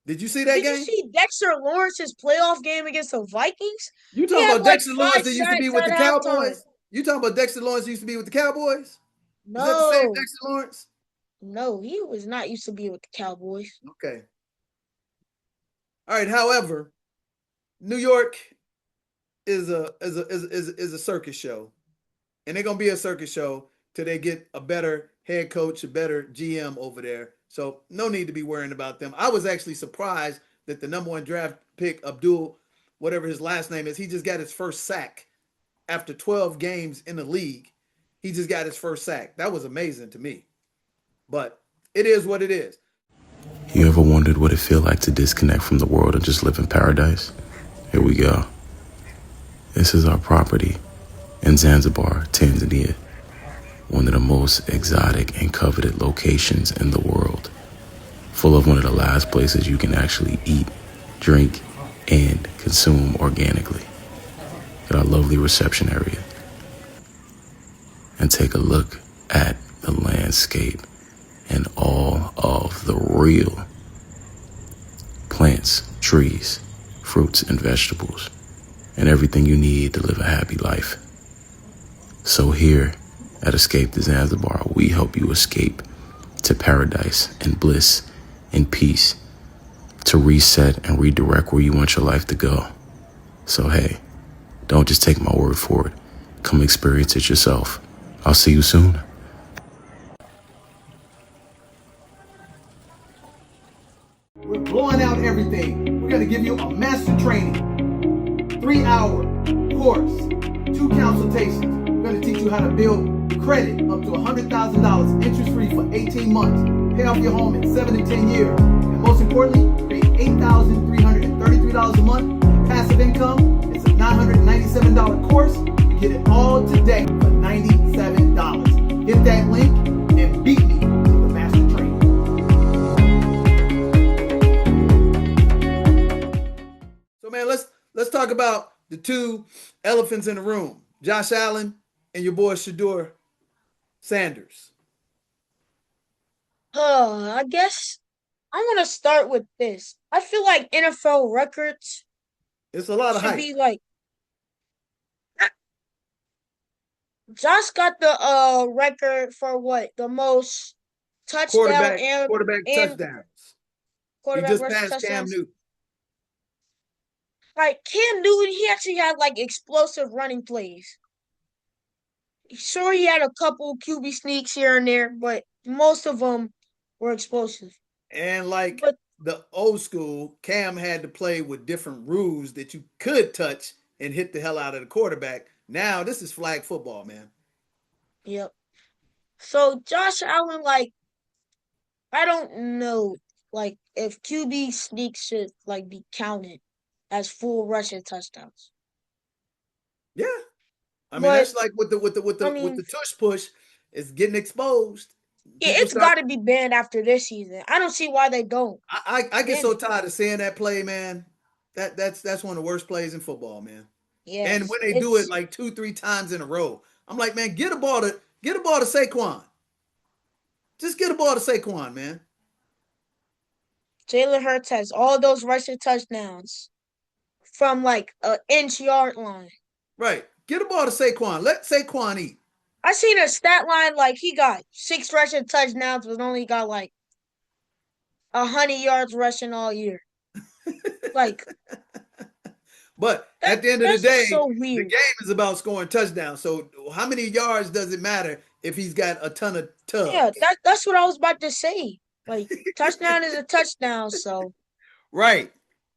Did you see that Did you game? see Dexter Lawrence's playoff game against the Vikings? You He talking had about like Dexter Lawrence 5 that used to be sacks with at the halftime. Cowboys? You talking about Dexter Lawrence used to be with the Cowboys? Is that the same No, Dexter Lawrence? no, he was not used to be with the Cowboys. Okay. All right. However, New York is a circus show, and they're gonna be a circus show till they get a better head coach, a better GM over there. So no need to be worrying about them. I was actually surprised that the number 1 draft pick, Abdul, whatever his last name is, he just got his first sack after 12 games in the league. He just got his first sack. That was amazing to me. But it is what it is. You ever wondered what it feels like to disconnect from the world and just live in paradise? Here we go. This is our property in Zanzibar, Tanzania, one of the most exotic and coveted locations in the world. full of one of the last places you can actually eat, drink, and consume organically. At our lovely reception area. And take a look at the landscape and all of the real plants, trees, fruits, and vegetables, and everything you need to live a happy life. So here at Escape to Zanzibar, we help you escape to paradise and bliss and peace, to reset and redirect where you want your life to go. So hey, don't just take my word for it. Come experience it yourself. I'll see you soon. We're blowing out everything. We're going to give you a master training, 3-hour course, 2 consultations. We're going to teach you how to build credit up to $100,000 interest-free for 18 months. Pay off your home in 7 to 10 years. And most importantly, create $8,333 a month passive income. It's a $997 course. You get it all today for $97. Hit that link and beat me to the master training. So man, let's talk about the two elephants in the room, Josh Allen and your boy Shedeur Sanders. I guess I'm gonna start with this. I feel like NFL records It's a lot of should hype. be like Josh got the record for what? The most touchdown quarterback and touchdowns. He quarterback just rush passed Cam touchdowns. Newton. Like Cam Newton, he actually had like explosive running plays. Sure, he had a couple QB sneaks here and there, but most of them were explosive. And like But the old school, Cam had to play with different rules that you could touch and hit the hell out of the quarterback. Now this is flag football, man. yep. So Josh Allen, like, I don't know, like if QB sneaks should like be counted as full rushing touchdowns. Yeah. I mean, But that's like with I the mean, tush push, it's getting exposed. People it's start got to be banned after this season. I don't see why they don't I get ban so it. tired of seeing that play, man. That's one of the worst plays in football, man. And Yes, when they do it it's like 2-3 times in a row, I'm like, man, get a ball to Saquon. Just get a ball to Saquon, man. Jalen Hurts has all those rushing touchdowns from like an inch yard line. Right. Get a ball to Saquon. Let Saquon eat. I seen a stat line like he got 6 rushing touchdowns, but only got like 100 yards rushing all year. Like But at the end of the that's just day, so the weird. game is about scoring touchdowns. So how many yards does it matter if he's got a ton of Yeah, tugs? that's what I was about to say. Like touchdown is a touchdown, so Right.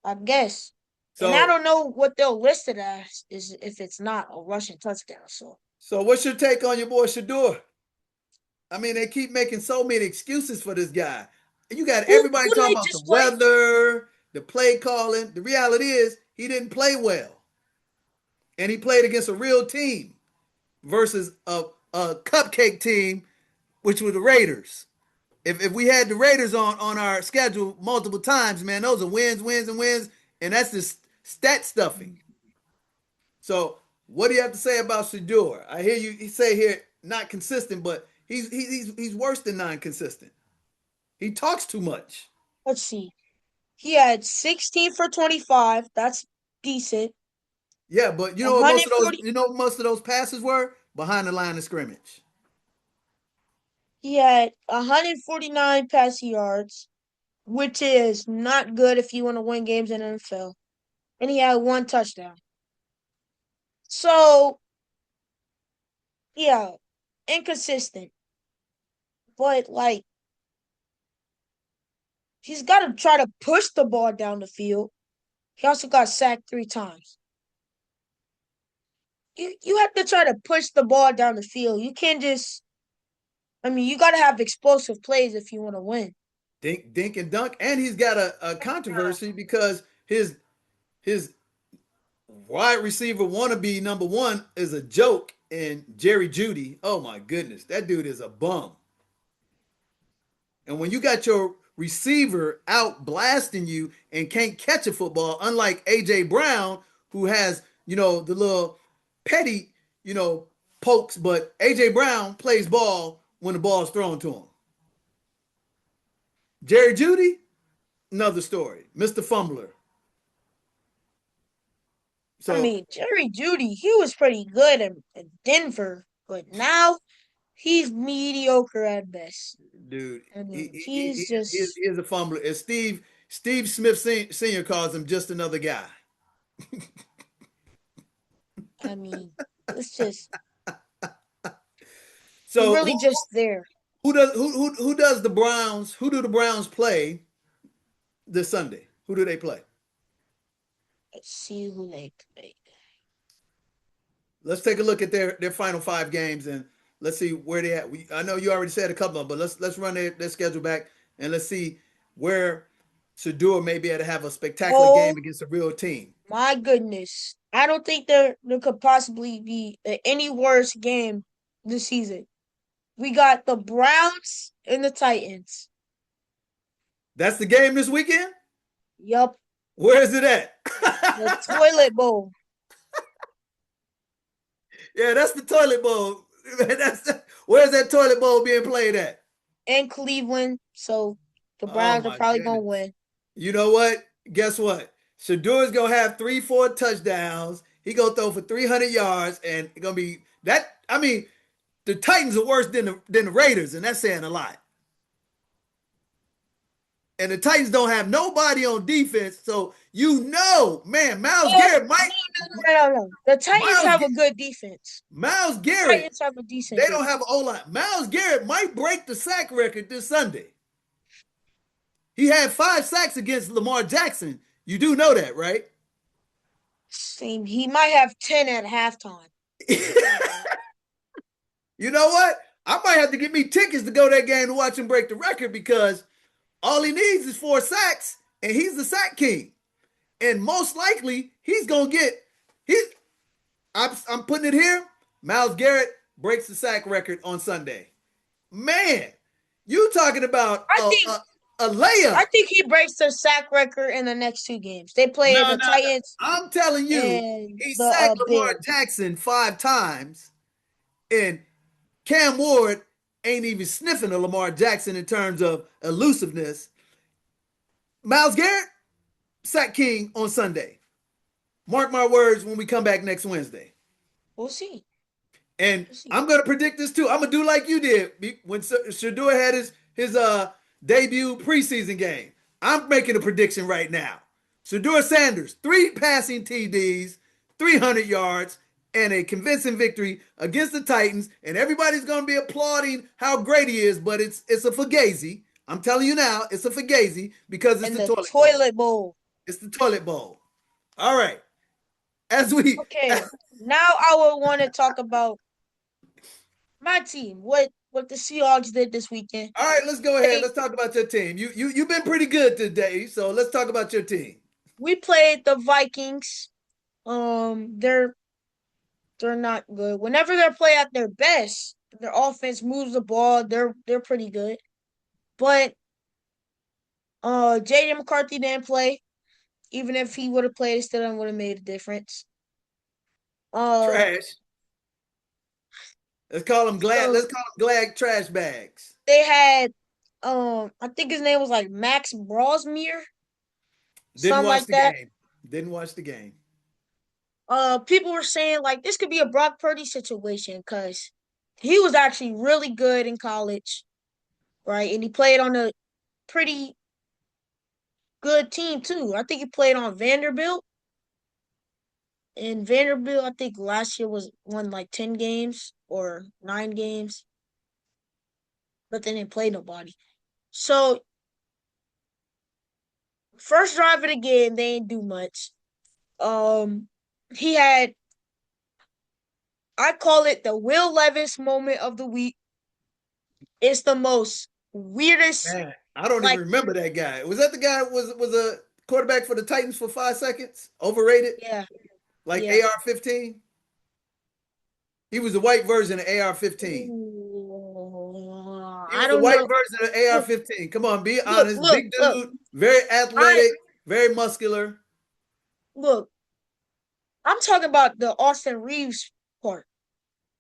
I guess. And I So don't know what they'll list it as is if it's not a rushing touchdown. So what's your take on your boy Shedeur? I mean, they keep making so many excuses for this guy. You got everybody who talking they about the just play? weather, the play calling. The reality is he didn't play well. And he played against a real team versus a cupcake team, which were the Raiders. If we had the Raiders on our schedule multiple times, man, those are wins, wins, and wins, and that's just stat stuffing. So, what do you have to say about Shedeur? I hear you say here not consistent, but he's worse than non-consistent. He talks too much. Let's see. He had 16 for 25. That's decent. Yeah, but you know what most of those 140. passes were behind the line of scrimmage. He had 149 passing yards, which is not good if you want to win games in the NFL. And he had 1 touchdown. So, yeah, inconsistent. But like he's got to try to push the ball down the field. He also got sacked 3 times. You have to try to push the ball down the field. You can't just I mean, you got to have explosive plays if you want to win. Dink and dunk, and he's got a controversy because his wide receiver wannabe number one is a joke, and Jerry Jeudy. Oh my goodness, that dude is a bum. And when you got your receiver out blasting you and can't catch a football, unlike AJ Brown, who has, the little petty, pokes, but AJ Brown plays ball when the ball is thrown to him. Jerry Jeudy, another story. Mr. Fumbler. I mean, Jerry Jeudy, he was pretty good in Denver, but now he's mediocre at best. Dude, I mean, he he's just. is a fumbler. As Steve Smith Sr. calls him, just another guy. I mean, it's just. So really just there. Who does the Browns? Who do the Browns play this Sunday? Who do they play? Let's see who they play. Let's take a look at their final 5 games and let's see where they at. I know you already said a couple of them, but let's run their schedule back and let's see where Shedeur may be able to have a spectacular game against a real team. My goodness. I don't think there could possibly be any worse game this season. We got the Browns and the Titans. That's the game this weekend? Yup. Where is it at? The Toilet Bowl. Yeah, that's the Toilet Bowl. Where's that Toilet Bowl being played at? In Cleveland. So the Browns are probably going to win. You know what? Guess what? Shadeur's going to have 3-4 touchdowns. He going to throw for 300 yards, and it's going to be that. I mean, the Titans are worse than the Raiders, and that's saying a lot. And the Titans don't have nobody on defense, so man, Myles Garrett might. No. The Titans have a good defense. Myles Garrett. Titans have a decent They don't have an O-line. Myles Garrett might break the sack record this Sunday. He had 5 sacks against Lamar Jackson. You do know that, right? Same. He might have 10 at halftime. You know what? I might have to get me tickets to go to that game to watch him break the record because all he needs is 4 sacks, and he's the sack king. And most likely, he's going to get I'm putting it here. Myles Garrett breaks the sack record on Sunday. Man, you talking about a layup. I think he breaks the sack record in the next 2 games. They play the Titans. I'm telling you, he sacked Lamar Jackson 5 times, and Cam Ward ain't even sniffing a Lamar Jackson in terms of elusiveness. Myles Garrett, sack king on Sunday. Mark my words when we come back next Wednesday. We'll see. And I'm going to predict this too. I'm going to do like you did when Shedeur had his debut preseason game. I'm making a prediction right now. Shedeur Sanders, 3 passing TDs, 300 yards, and a convincing victory against the Titans. And everybody's going to be applauding how great he is, but it's a fugazi. I'm telling you now, it's a fugazi because it's the toilet bowl. It's the toilet bowl. All right. Now I will want to talk about my team. What the Seahawks did this weekend. All right, let's go ahead. Let's talk about your team. You've been pretty good today, so let's talk about your team. We played the Vikings. They're not good. Whenever they play at their best, their offense moves the ball. They're pretty good. But J.J. McCarthy didn't play. Even if he would have played, it still would have made a difference. Trash. Let's call them glad trash bags. They had I think his name was like Max Brosmere. Didn't watch the game. People were saying like this could be a Brock Purdy situation because he was actually really good in college, right? And he played on a pretty good team too. I think he played on Vanderbilt. And Vanderbilt, I think last year won like 10 games or 9 games. But they didn't play nobody. So first drive of the game, they didn't do much. He had, I call it the Will Levis moment of the week. It's the most weirdest. Man, I don't even remember that guy. Was that the guy who was a quarterback for the Titans for 5 seconds? Overrated? Yeah. Like AR-15? He was the white version of AR-15. I was the don't white know. version of AR-15. Come on, be Look, honest. look, Big look. dude, very athletic, very muscular. Look, I'm talking about the Austin Reeves part.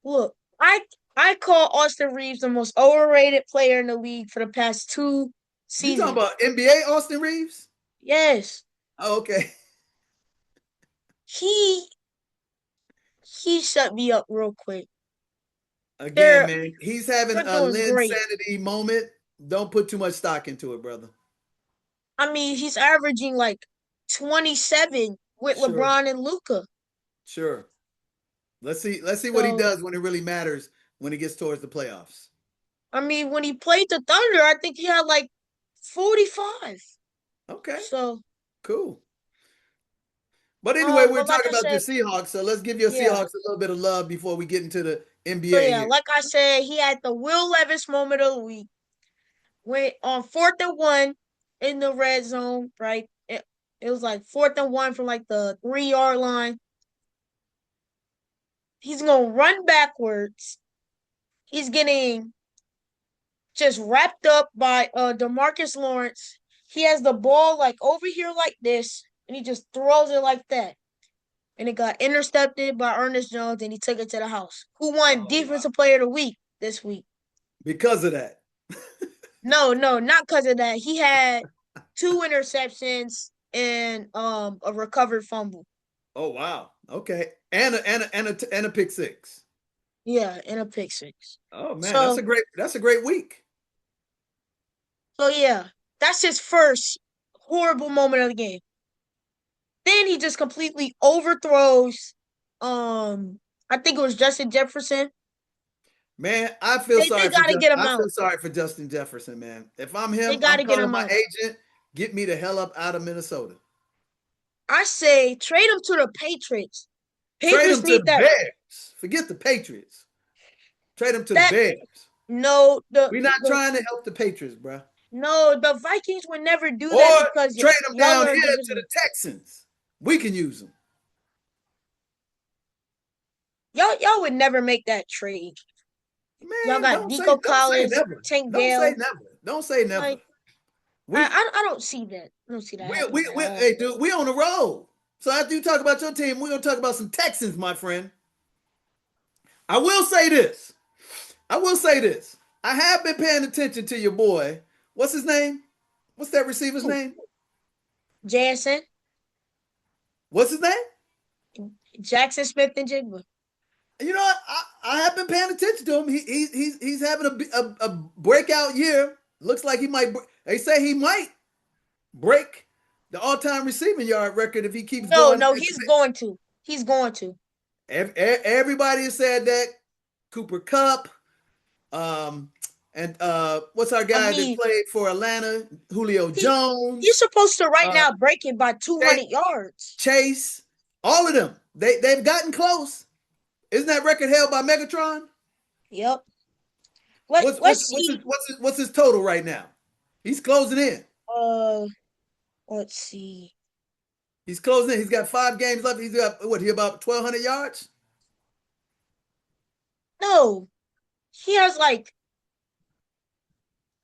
Look, I call Austin Reeves the most overrated player in the league for the past 2 You talking seasons. about NBA Austin Reeves? Yes, Oh, okay. he shut me up real quick. Again, They're man, he's having they're a doing Lynn great. sanity moment. Don't put too much stock into it, brother. I mean, he's averaging like 27 with Sure, LeBron and Luca. sure. Let's see what he So, does when it really matters when he gets towards the playoffs. I mean, when he played the Thunder, I think he had like 45. Okay, So, cool. But anyway, we're but like talking I about your said, Seahawks, so let's give your yeah. Seahawks a little bit of love before we get into the So NBA yeah, here. like I said, he had the Will Levis moment of the week. Went on 4th and 1 in the red zone, right? It was like 4th and 1 from like the 3-yard line. He's gonna run backwards. He's getting just wrapped up by DeMarcus Lawrence. He has the ball like over here like this, and he just throws it like that. And it got intercepted by Ernest Jones, and he took it to the house. Who won Defensive Player of the Week this week? Because of that. No, not because of that. He had 2 interceptions and a recovered fumble. Oh wow. Okay. And a pick six. Yeah, and a pick six. Oh man, So that's a great week. yeah, that's his first horrible moment of the game. Then he just completely overthrows I think it was Justin Jefferson. Man, I feel They sorry for gotta get him I feel out. sorry for Justin Jefferson, man. If I'm They him, I'm gotta get calling him my out. agent. Get me the hell up out of Minnesota. I say trade him to the Patriots. Trade Patriots him to need the that Bears. Forget the Patriots. Trade him to the that Bears. no We're not trying to help the Patriots, bro. no, the Vikings would never do Or that because trade them y'all down are here in to the division. Texans. We can use them. Y'all would never make that trade. Y'all Man, got Nico don't say Collins, never. Tank Don't say Dell. never. Don't say never. Like We I don't see that. I don't see that happening at we all. hey dude, we on the road. So after you talk about your team, we're gonna talk about some Texans, my friend. I will say this. I will say this. I have been paying attention to your boy. What's his name? What's that receiver's name? Jansen, What's his name? Jackson Smith and Jigba. You know what? I have been paying attention to him. He's having a breakout year. Looks like he might. They say he might break the all-time receiving yard record if he keeps No, going. no, he's going to. He's going to. Everybody has said that. Cooper Kupp, and what's our I guy that mean, played for Atlanta? Julio he's Jones, supposed to right uh, now break it by 200 yards. Chase, all of them. They've gotten close. Isn't that record held by Megatron? Yep. What's Let's see. what's his total right now? He's closing in. Uh, let's see. He's closing in. He's got 5 games left. He's got what? He about 1,200 yards. No, he has like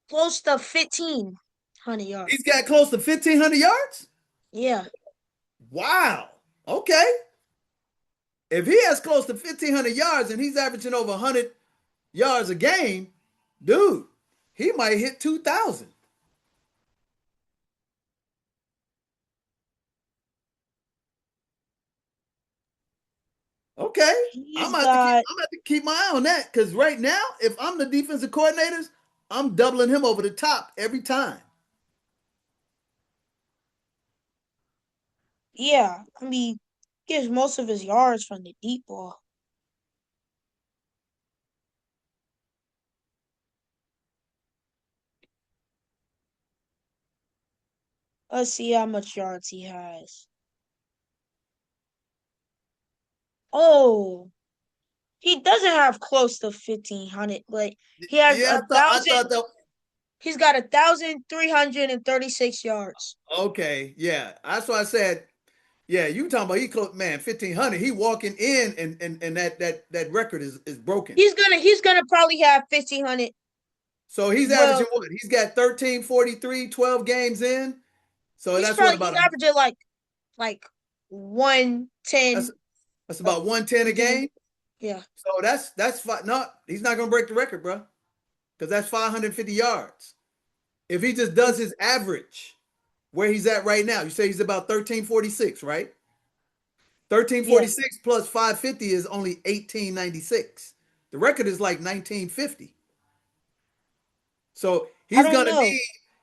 close to 1,500 yards. He's got close to 1,500 yards. Yeah. Wow. Okay. If he has close to 1,500 yards and he's averaging over 100 yards a game, dude, he might hit 2,000. Okay. He's I'm got to keep my eye on that because right now, if I'm the defensive coordinators, I'm doubling him over the top every time. yeah. I mean, gets most of his yards from the deep ball. Let's see how much yards he has. Oh, he doesn't have close to 1,500, but he has Yeah, a I thousand. thought that. He's got 1,336 yards. Okay, yeah, that's why I said, yeah, you talking about he close, man, 1,500. He walking in, and that record is broken. He's gonna probably have 1,500. So he's Well, averaging what? He's got 1343, 12 games in. So that's what he's about averaging like 110 that's that's a about 110 a game. game. Yeah. So that's no, he's not gonna break the record, bro. Because that's 550 yards. If he just does his average, where he's at right now, you say he's about 1346, right? Yeah. 1346 plus 550 is only 1896. The record is like 1950. So I don't know.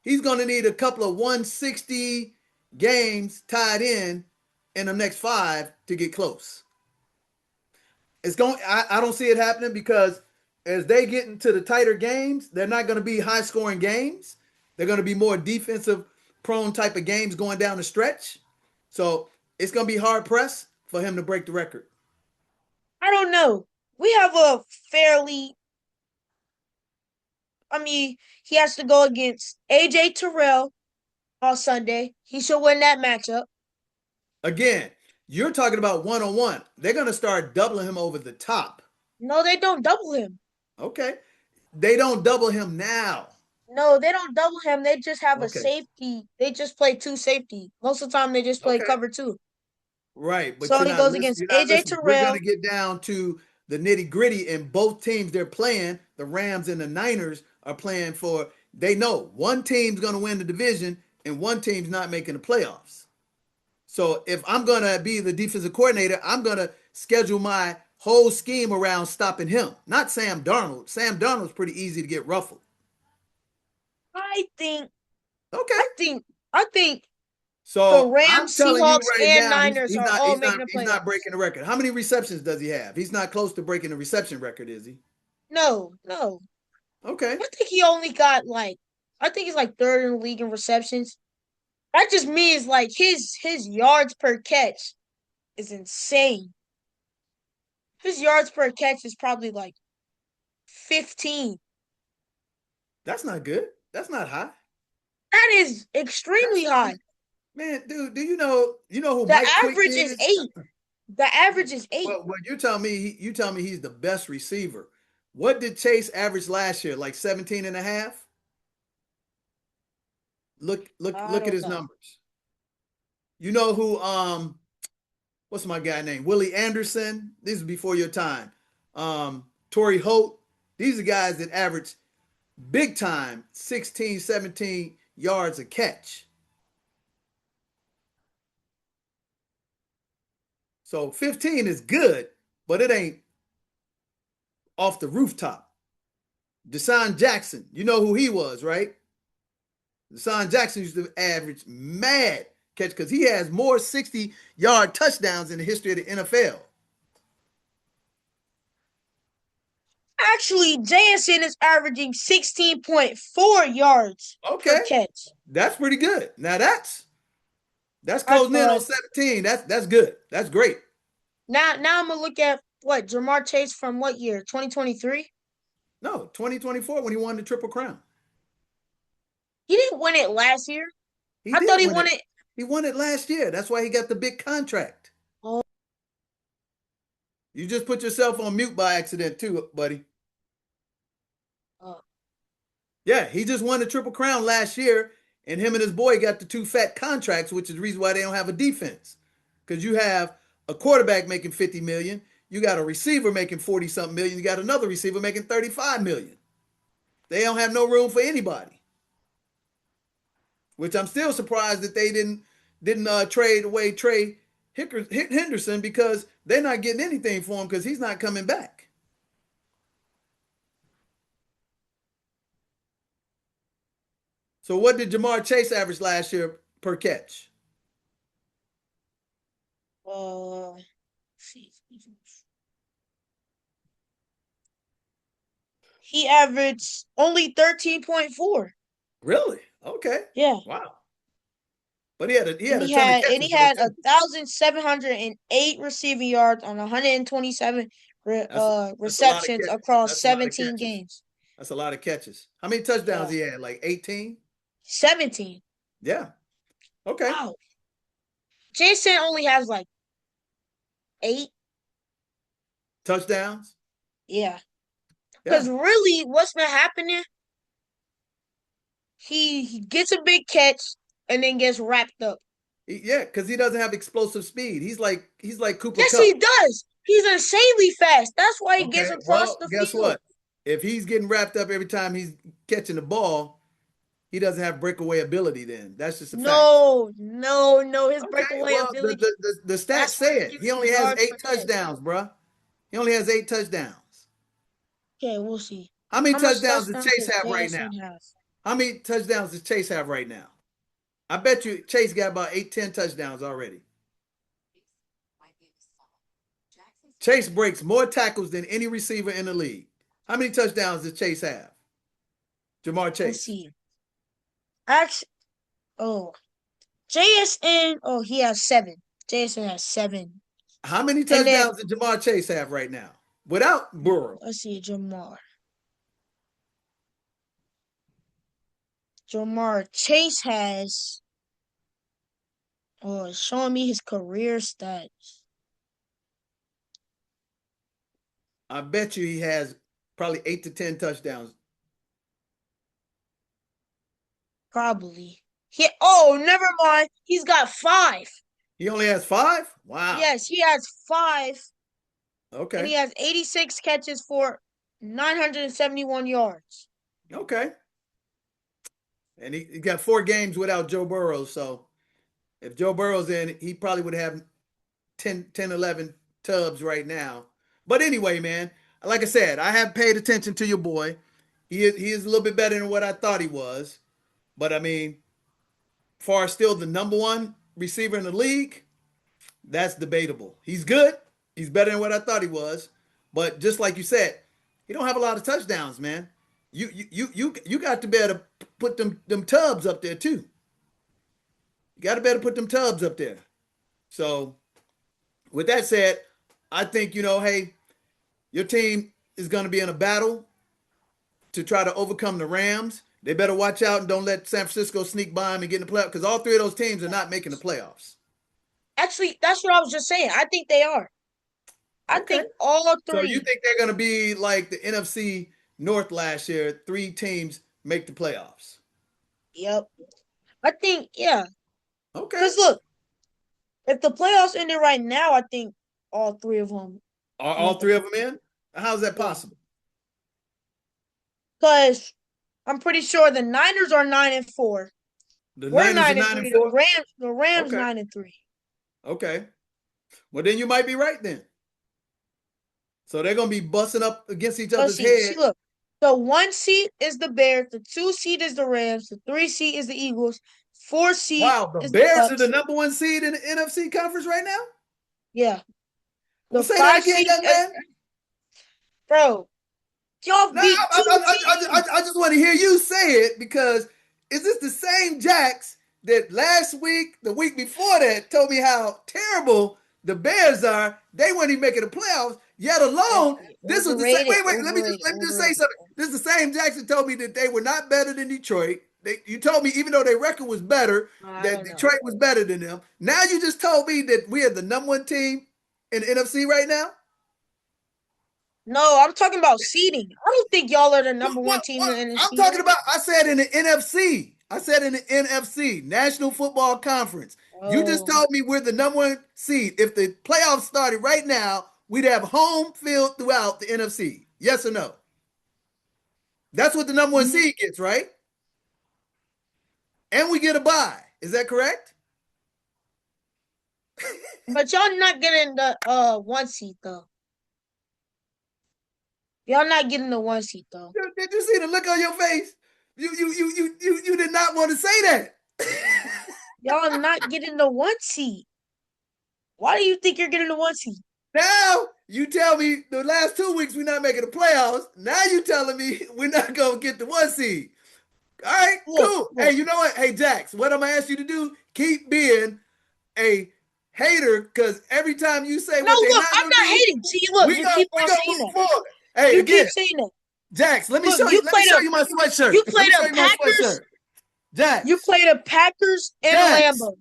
he's gonna need a couple of 160 games tied in the next five to get close. I don't see it happening because as they get into the tighter games, they're not gonna be high scoring games. They're gonna be more defensive prone type of games going down the stretch. So it's gonna be hard pressed for him to break the record. I don't know. We have a fairly I mean, he has to go against AJ Terrell on Sunday. He should win that matchup. Again, you're talking about one on one. They're gonna start doubling him over the top. No, they don't double him. Okay. They don't double him now. No, they don't double him. They just have a Okay. safety. They just play two safety. Most of the time, they just play Okay. cover two. Right, but So you're he not goes listening. against You're not AJ listening. We're going to Terrell. get down to the nitty gritty, and both teams they're playing, the Rams and the Niners, are playing for. They know one team's going to win the division, and one team's not making the playoffs. So if I'm going to be the defensive coordinator, I'm going to schedule my whole scheme around stopping him, not Sam Darnold. Sam Darnold's pretty easy to get ruffled. I think. Okay. I think the So I'm Rams, telling you Seahawks, right and now, Niners are all making the he's not playoffs. breaking the record. How many receptions does he have? He's not close to breaking the reception record, is he? No. Okay. I think he only got I think he's like third in the league in receptions. That just means like his yards per catch is insane. His yards per catch is probably like 15. That's not good. That's not high. That is extremely high. Man, dude, do you know who The Mike Quick average is is? 8. The average is 8. Well, you tell me he's the best receiver. What did Chase average last year? Like 17 and a half? I Look at don't his know. numbers. You know who what's my guy name? Willie Anderson. This is before your time. Torrey Holt. These are guys that average big time 16, 17 yards a catch. So 15 is good, but it ain't off the rooftop. Deshaun Jackson, you know who he was, right? Deshaun Jackson used to average mad catch because he has more 60-yard touchdowns in the history of the NFL. Actually, JSN is averaging 16.4 yards Okay, per catch. that's pretty good. Now that's closing in on 17. That's good. That's great. Now I'm gonna look at what Jamar Chase from what year? 2023. No, 2024 when he won the Triple Crown. He didn't win it last year. He I thought did he win won it. it. He won it last year. That's why he got the big contract. Oh, You just put yourself on mute by accident too, buddy. oh. Yeah, he just won the Triple Crown last year, and him and his boy got the two fat contracts, which is the reason why they don't have a defense. Because you have a quarterback making 50 million, you got a receiver making 40 something million, you got another receiver making 35 million. They don't have no room for anybody. Which I'm still surprised that they didn't trade away Trey Henderson because they're not getting anything for him because he's not coming back. So what did Jamar Chase average last year per catch? See. He averaged only 13.4. Really? Okay. Yeah. Wow. But he had a And ton of he catches though had too. 1,708 receiving yards on 127 That's a lot of receptions catches. across That's a lot of 17 catches. games. That's a lot of catches. How many touchdowns Yeah. he had? Like 18? 17. Yeah. Okay. Wow. Jason only has like 8. Touchdowns? Yeah. Because Yeah. really, what's been happening he gets a big catch and then gets wrapped up. Yeah, because he doesn't have explosive speed. He's like Cooper Yes, Kupp. he does. He's insanely fast. That's why he gets Okay, across well, the guess field. what? If he's getting wrapped up every time he's catching the ball, he doesn't have breakaway ability. Then that's just a fact. No. His Okay, breakaway well, ability. the stats That's say what it. gives He you only has yards 8 per catch. touchdowns, bruh. He only has 8 touchdowns. Okay, we'll see. How many How much touchdowns does touchdowns Chase does have right now? JSN have? How many touchdowns does Chase have right now? I bet you Chase got about 8, 10 touchdowns already. Chase breaks more tackles than any receiver in the league. How many touchdowns does Chase have? Jamar Chase. Let's see. Actually, JSN. Oh, he has 7. JSN has 7. How many And then touchdowns does Jamar Chase have right now? Without Burrow. let's see, Jamar Chase has. Oh, it's showing me his career stats. I bet you he has probably 8 to 10 touchdowns. Probably. Never mind. He's got 5. He only has 5? Wow. Yes, he has 5. Okay. And he has 86 catches for 971 yards. Okay. And he got 4 games without Joe Burrow. So if Joe Burrow's in, he probably would have 10, 11 tubs right now. But anyway, man, like I said, I have paid attention to your boy. He is a little bit better than what I thought he was. But I mean, far still the number 1 receiver in the league, that's debatable. He's good. He's better than what I thought he was. But just like you said, he don't have a lot of touchdowns, man. You got to be able to put them tubs up there too. You got to be able to put them tubs up there. So with that said, I think, hey, your team is going to be in a battle to try to overcome the Rams. They better watch out and don't let San Francisco sneak by them and get in the playoffs, because all 3 of those teams are not making the playoffs. Actually, that's what I was just saying. I think they are. I think all 3. So you think they're going to be like the NFC North last year, 3 teams make the playoffs? Yep. I think, yeah. Okay. Because look, if the playoffs ended right now, I think all 3 of them. Are all 3 of them in? How's that possible? Because I'm pretty sure the Niners are 9-4. We're 9-3. The Rams Okay. 9-3. Okay. Well, then you might be right then. So they're going to be busting up against each other's heads. See, look. The 1 seed is the Bears. The 2 seed is the Rams. The 3 seed is the Eagles. 4 seed the is Bears the are the number 1 seed in the NFC conference right now? Yeah. Well, say that again, young man. Bro, y'all beat 2 I just want to hear you say it, because is this the same Jacks that last week, the week before that, told me how terrible the Bears are? They weren't even making the playoffs, yet alone. This was the same. Wait, let me just say something. This is the same Jacks that told me that they were not better than Detroit. You told me even though their record was better, that Detroit was better than them. Now you just told me that we are the number 1 team in the NFC right now? No, I'm talking about seeding. I don't think y'all are the number 1 team in the NFC. I'm talking about, I said in the NFC. I said in the NFC, National Football Conference. You just told me we're the number 1 seed. If the playoffs started right now, we'd have home field throughout the NFC. Yes or no? That's what the number 1 seed gets, right? And we get a bye. Is that correct? But y'all not getting the 1 seed though. Y'all not getting the 1 seed though. Did you see the look on your face? You did not want to say that. Y'all not getting the 1 seed. Why do you think you're getting the 1 seed? Now you tell me the last 2 weeks we're not making the playoffs. Now you telling me we're not gonna get the 1 seed. All right, cool. Hey, you know what? Hey, Jax, what I'm gonna ask you to do? Keep being a hater, because every time you say what they're not I'm not hating. See, look, you keep on saying that. Hey, you keep saying that. Jax, let me show you. Let me show you my sweatshirt. You played the Packers. Jax, you played the Packers and Lambeau.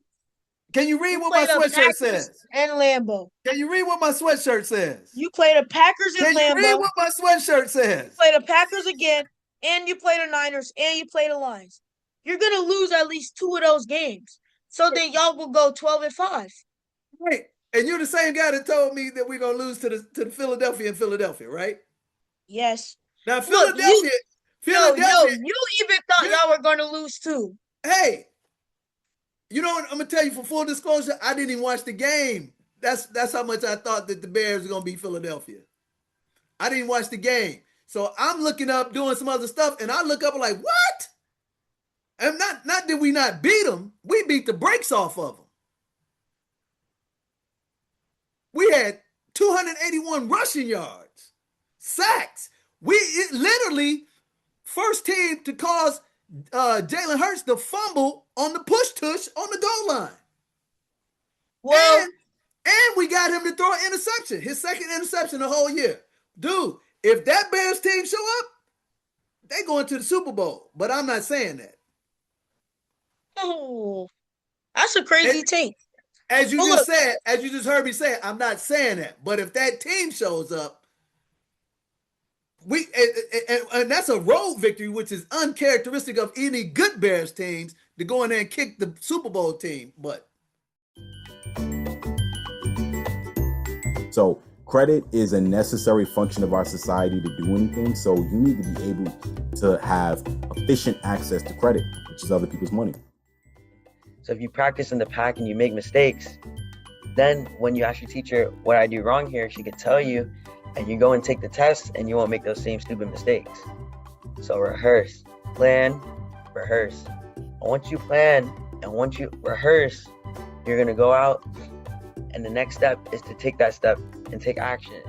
Can you read what my sweatshirt says? And Lambeau. Can you read what my sweatshirt says? You played the Packers and Lambeau. Can you read what my sweatshirt says? You played the Packers again, and you played the Niners, and you played the Lions. you're gonna lose at least 2 of those games. So then y'all will go 12-5. Right. And you're the same guy that told me that we're gonna lose to the Philadelphia in Philadelphia, right? Yes. Now Look, Philadelphia, you even thought you- y'all were gonna lose too. hey, you know what? I'm gonna tell you for full disclosure, I didn't even watch the game. That's how much I thought that the Bears were gonna beat Philadelphia. I didn't watch the game. So I'm looking up, doing some other stuff, and I look up and like, what? And not that we not beat them, we beat the brakes off of them. We had 281 rushing yards, sacks. We literally first team to cause Jalen Hurts to fumble on the push tush on the goal line. Well, And we got him to throw an interception, his second interception the whole year. Dude, if that Bears team show up, they going to the Super Bowl. But I'm not saying that. oh, that's a crazy take. As you But just look, said, as you just heard me say, I'm not saying that. But if that team shows up, and that's a road victory, which is uncharacteristic of any good Bears teams to go in there and kick the Super Bowl team. But So credit is a necessary function of our society to do anything. So you need to be able to have efficient access to credit, which is other people's money. So if you practice in the pack and you make mistakes, then when you ask your teacher what I do wrong here, she could tell you, and you go and take the test and you won't make those same stupid mistakes. So rehearse, plan, rehearse. And once you plan and once you rehearse, you're gonna go out, and the next step is to take that step and take action.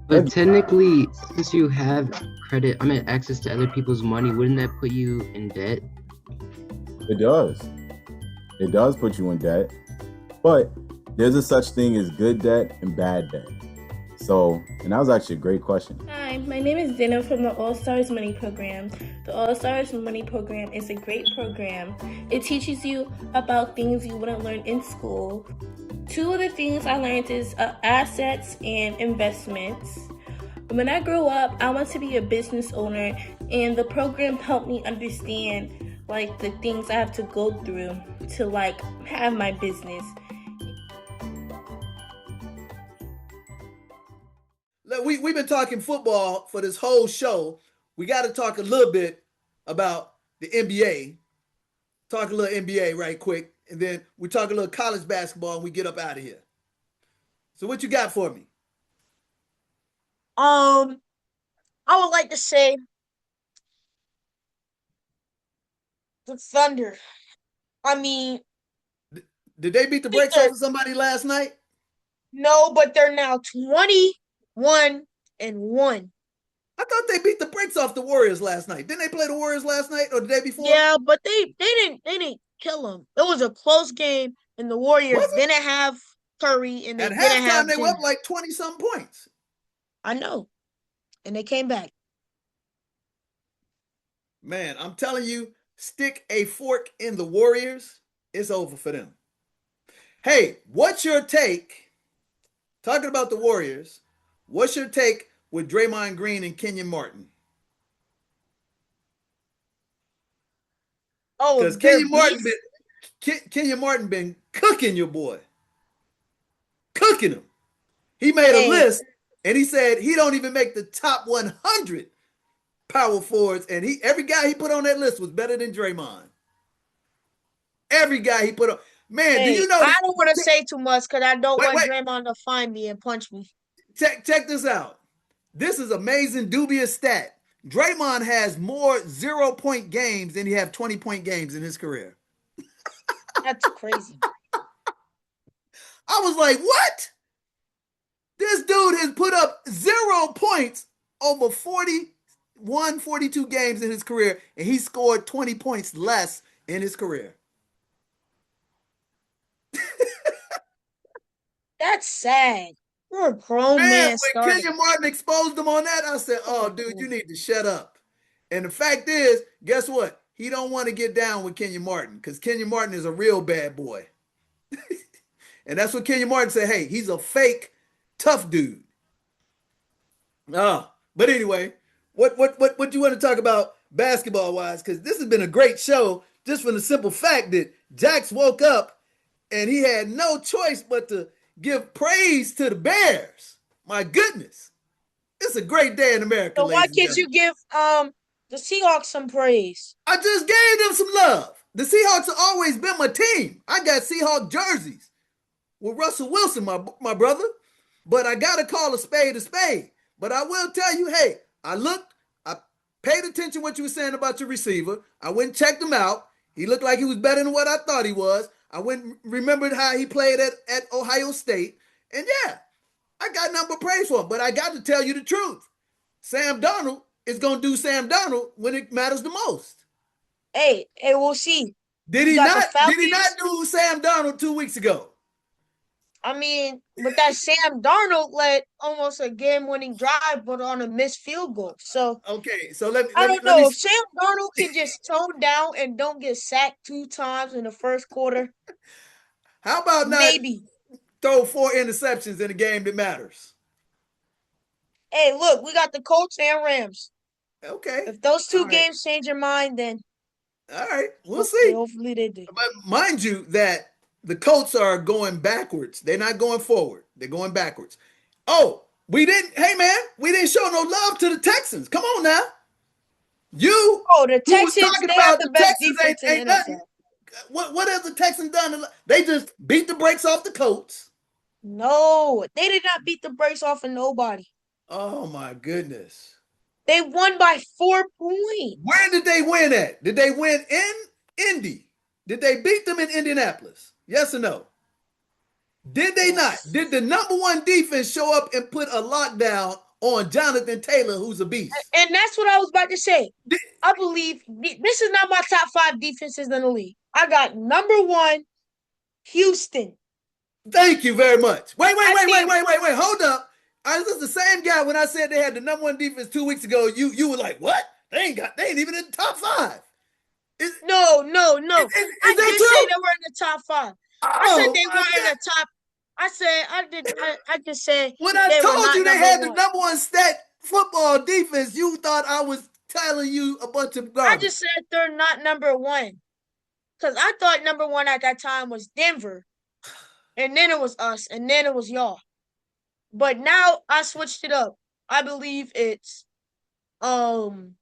But technically, since you have access to other people's money, wouldn't that put you in debt? It does. It does put you in debt. But there's a such thing as good debt and bad debt. So, and that was actually a great question. Hi, my name is Dina from the All Stars Money Program. The All Stars Money Program is a great program. It teaches you about things you wouldn't learn in school. 2 of the things I learned is assets and investments. When I grew up, I wanted to be a business owner, and the program helped me understand like the things I have to go through to like have my business. we've been talking football for this whole show. We got to talk a little bit about the NBA. Talk a little NBA right quick, and then we talk a little college basketball and we get up out of here. So what you got for me? I would like to say the Thunder. I mean, Did they beat the brakes off of somebody last night? no, but they're now 21-1. I thought they beat the brakes off the Warriors last night. Didn't they play the Warriors last night or the day before? Yeah, but they didn't kill them. It was a close game, and the Warriors didn't have Curry, and they At didn't have halftime, they were up like 20-something points. I know, and they came back. Man, I'm telling you, stick a fork in the Warriors, it's over for them. Hey, what's your take? Talking about the Warriors, what's your take with Draymond Green and Kenyon Martin? Oh, because Kenyon Martin been cooking your boy, cooking him. He made a list, and he said he don't even make the top 100 power forwards, and every guy he put on that list was better than Draymond. Every guy he put on. Man, do you know? I don't want to say too much because I don't want Draymond to find me and punch me. Check this out. This is amazing, dubious stat. Draymond has more 0-point games than he have 20-point games in his career. That's crazy. I was like, what? This dude has put up 0 points over 41, 42 games in his career, and he scored 20 points less in his career. That's sad. You're a grown man. When Kenyon Martin exposed him on that, I said, oh, dude, you need to shut up. And the fact is, guess what? He don't want to get down with Kenyon Martin because Kenyon Martin is a real bad boy. And that's what Kenyon Martin said. Hey, he's a fake tough dude. But anyway, what do you want to talk about basketball wise, because this has been a great show just from the simple fact that Jax woke up and he had no choice but to give praise to the Bears. My goodness. It's a great day in America, So why ladies and can't you gentlemen. give the Seahawks some praise? I just gave them some love. The Seahawks have always been my team. I got Seahawk jerseys with Russell Wilson, my brother. But I got to call a spade a spade. But I will tell you, hey, I looked, I paid attention to what you were saying about your receiver. I went and checked him out. He looked like he was better than what I thought he was. I went and remembered how he played at Ohio State. And yeah, I got nothing but praise for him. But I got to tell you the truth. Sam Darnold is going to do Sam Darnold when it matters the most. Hey, we'll see. Did he not do Sam Darnold 2 weeks ago? I mean, but that Sam Darnold led almost a game-winning drive, but on a missed field goal. So okay, so let me. I don't know if Sam Darnold can just tone down and don't get sacked 2 times in the first quarter. How about maybe throw 4 interceptions in a game that matters? Hey, look, we got the Colts and Rams. Okay. If those 2 games change your mind, then all right, we'll see. Hopefully they do. But mind you that the Colts are going backwards. They're not going forward. They're going backwards. Oh, we didn't show no love to the Texans. Come on now. The Texans, they have the best defense in the NFL. What has the Texans done? They just beat the brakes off the Colts. No, they did not beat the brakes off of nobody. Oh, my goodness. They won by 4 points. Where did they win at? Did they win in Indy? Did they beat them in Indianapolis? Yes or no? Did they not? Did the number 1 defense show up and put a lockdown on Jonathan Taylor, who's a beast? And that's what I was about to say. I believe this is not my top 5 defenses in the league. I got number 1, Houston. Thank you very much. Wait. Hold up. I was the same guy when I said they had the number 1 defense 2 weeks ago. You were like, what? They ain't even in the top 5. No. I did say they were in the top 5. I said they were in the top. I just said when I told you they had the number 1 stat football defense, you thought I was telling you a bunch of garbage. I just said they're not number 1. Because I thought number 1 at that time was Denver. And then it was us. And then it was y'all. But now I switched it up. I believe it's the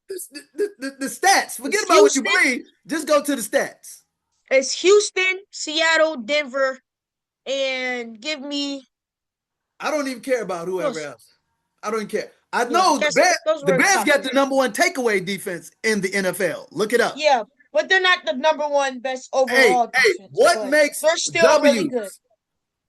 stats. Forget about what you believe. Just go to the stats. It's Houston, Seattle, Denver, and give me. I don't even care about whoever else. I don't even care. I know the Bears got the number 1 takeaway defense in the NFL. Look it up. Yeah, but they're not the number 1 best overall defense. What makes they're still really good?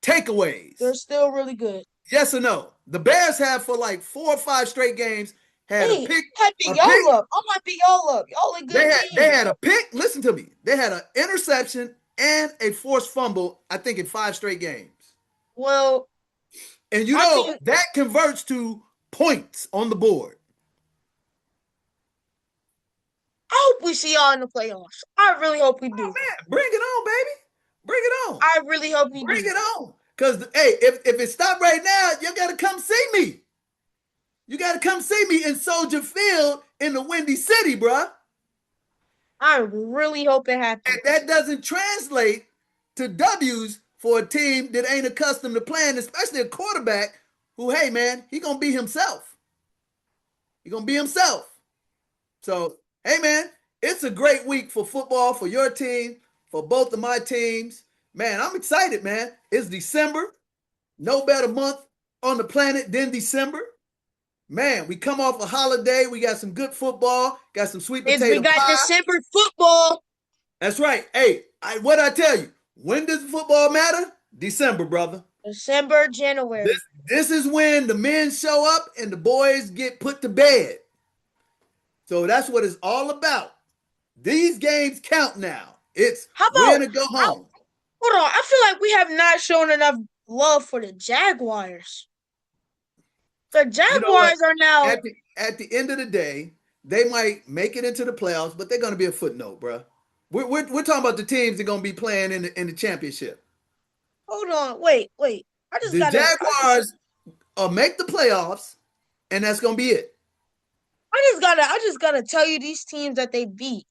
Takeaways. They're still really good. Yes or no? The Bears have for like 4 or 5 straight games had a pick. I might be y'all up. Y'all a good They had a pick. Listen to me. They had an interception and a forced fumble, I think, in 5 straight games. Well, and that converts to points on the board. I hope we see y'all in the playoffs. I really hope we do. Oh, man, bring it on, baby. Bring it on. I really hope we do. Bring it on. Because, hey, if it stopped right now, you got to come see me. You got to come see me in Soldier Field in the Windy City, bruh. I really hope it happens. And that doesn't translate to W's for a team that ain't accustomed to playing, especially a quarterback who, hey, man, he going to be himself. He going to be himself. So, hey, man, it's a great week for football, for your team, for both of my teams. Man, I'm excited, man. It's December. No better month on the planet than December. Man, we come off a holiday. We got some good football. Got some sweet potato pie. We got December football. That's right. Hey, what I tell you, when does football matter? December, brother. December, January. This is when the men show up and the boys get put to bed. So that's what it's all about. These games count now. It's when to go home. Hold on. I feel like we have not shown enough love for the Jaguars. The Jaguars are now. At the end of the day, they might make it into the playoffs, but they're going to be a footnote, bro. We're talking about the teams that are going to be playing in the championship. Hold on. Wait. The Jaguars make the playoffs, and that's going to be it. I just gotta tell you these teams that they beat.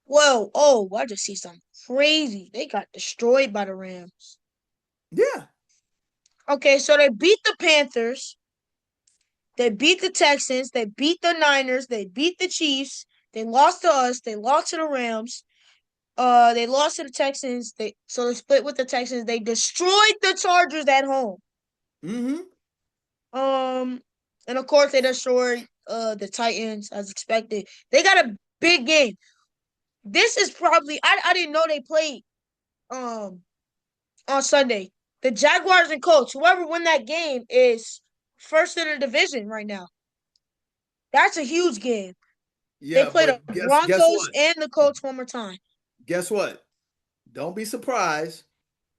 Whoa, oh, I just see something crazy. They got destroyed by the Rams. Yeah. Okay, so they beat the Panthers. They beat the Texans. They beat the Niners. They beat the Chiefs. They lost to us. They lost to the Rams. They lost to the Texans. They split with the Texans. They destroyed the Chargers at home. Mm-hmm. And of course they destroyed the Titans as expected. They got a big game. This is probably I didn't know they played on Sunday. The Jaguars and Colts, whoever win that game is first in the division right now. That's a huge game. They Yeah, play the but guess Broncos what? and the Colts one more time. Guess what? Don't be surprised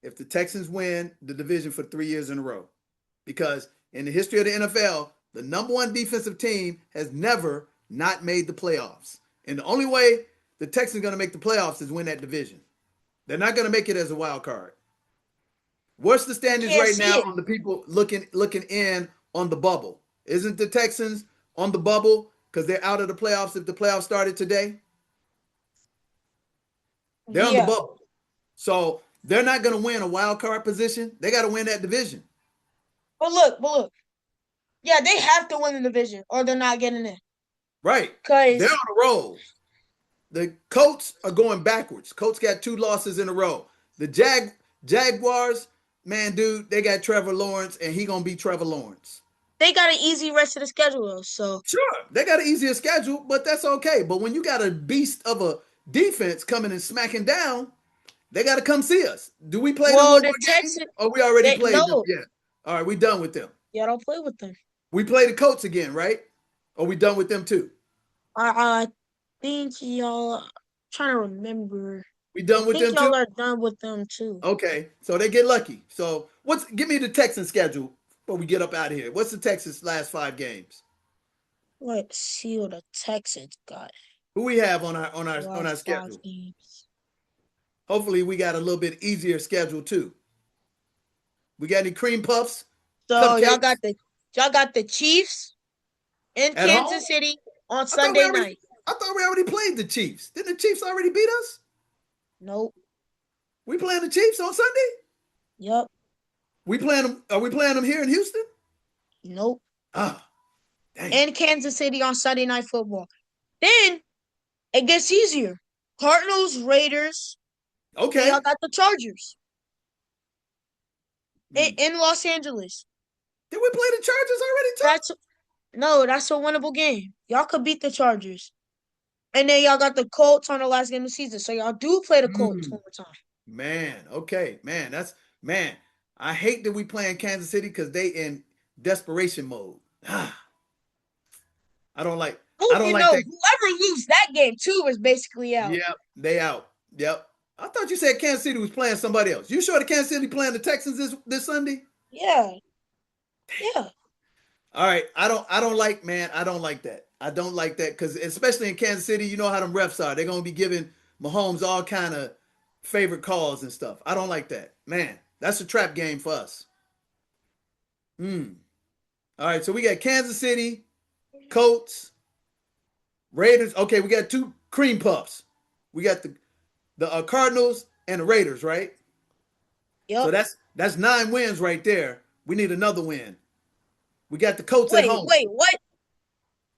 if the Texans win the division for 3 years in a row. Because in the history of the NFL, the number one defensive team has never not made the playoffs. And the only way the Texans are going to make the playoffs is win that division. They're not going to make it as a wild card. What's the standings Can't right see now it. on the people looking in on the bubble? Isn't the Texans on the bubble because they're out of the playoffs if the playoffs started today? They're on the Yeah. bubble. So they're not going to win a wild card position. They got to win that division. But look. Yeah, they have to win the division or they're not getting in. Right. Because They're on a roll. The Colts are going backwards. Colts got 2 losses in a row. The Jaguars, man, dude, they got Trevor Lawrence, and he going to be Trevor Lawrence. they got an easy rest of the schedule, though. So Sure, they got an easier schedule, but that's okay. But when you got a beast of a defense coming and smacking down, they got to come see us. Do we play them well, one the more game? Texans, Or we already they played them? no, Yeah. All right, we done with them. yeah, don't play with them. We play the Colts again, right? Or we done with them too? I think y'all trying to remember. We I done with think them too? y'all are done with them too. Okay, so they get lucky. So give me the Texans schedule before we get up out of here. What's the Texans' last 5 games? Let's see what the Texans got. Who we have on The our last 5 schedule? games. Hopefully we got a little bit easier schedule too. We got any cream puffs? So Cupcakes? y'all got the Chiefs in At home? Kansas City on I thought Sunday night. I thought we already played the Chiefs. Didn't the Chiefs already beat us? Nope. We playing the Chiefs on Sunday? Yep. We playing them? Are we playing them here in Houston? Nope. Ah, dang. In Kansas City on Sunday Night Football. Then it gets easier. Cardinals, Raiders. Okay. And y'all got the Chargers in Los Angeles. Did we play the Chargers already, too? That's a winnable game. Y'all could beat the Chargers. And then y'all got the Colts on the last game of the season. So y'all do play the Colts one more time. Man, okay. Man, I hate that we playing Kansas City because they in desperation mode. I don't like that. Whoever loses that game too is basically out. Yep, they out. Yep. I thought you said Kansas City was playing somebody else. You sure the Kansas City playing the Texans this Sunday? Yeah. Yeah. All right. I don't like that. I don't like that because especially in Kansas City, you know how them refs are. They're gonna be giving Mahomes all kind of favorite calls and stuff. I don't like that. Man, that's a trap game for us. All right, so we got Kansas City, Colts, Raiders. Okay, we got 2 cream puffs. We got the Cardinals and the Raiders, right? Yep. So that's 9 wins right there. We need another win. We got the Colts at home. Wait, what?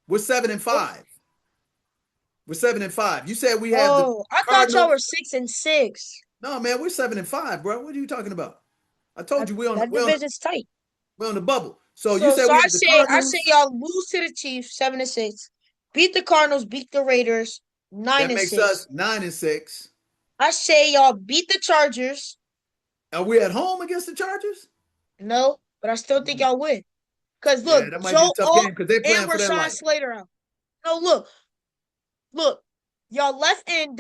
We're 7-5. We're 7-5. You said we have the I Cardinals. thought y'all were 6-6. No, man, we're 7-5, bro. What are you talking about? I told you that division's tight. we're on the bubble. So So, you said so we I have the say Cardinals. y'all lose to the Chiefs 7-6, beat the Cardinals, beat the Raiders 9-6. That makes us 9-6. I say y'all beat the Chargers. Are we at home against the Chargers? No, but I still think y'all win. Because look, Yeah, that might be Joe a tough O game because they're playing and for their Rashawn life. Slater out. No, look, y'all left in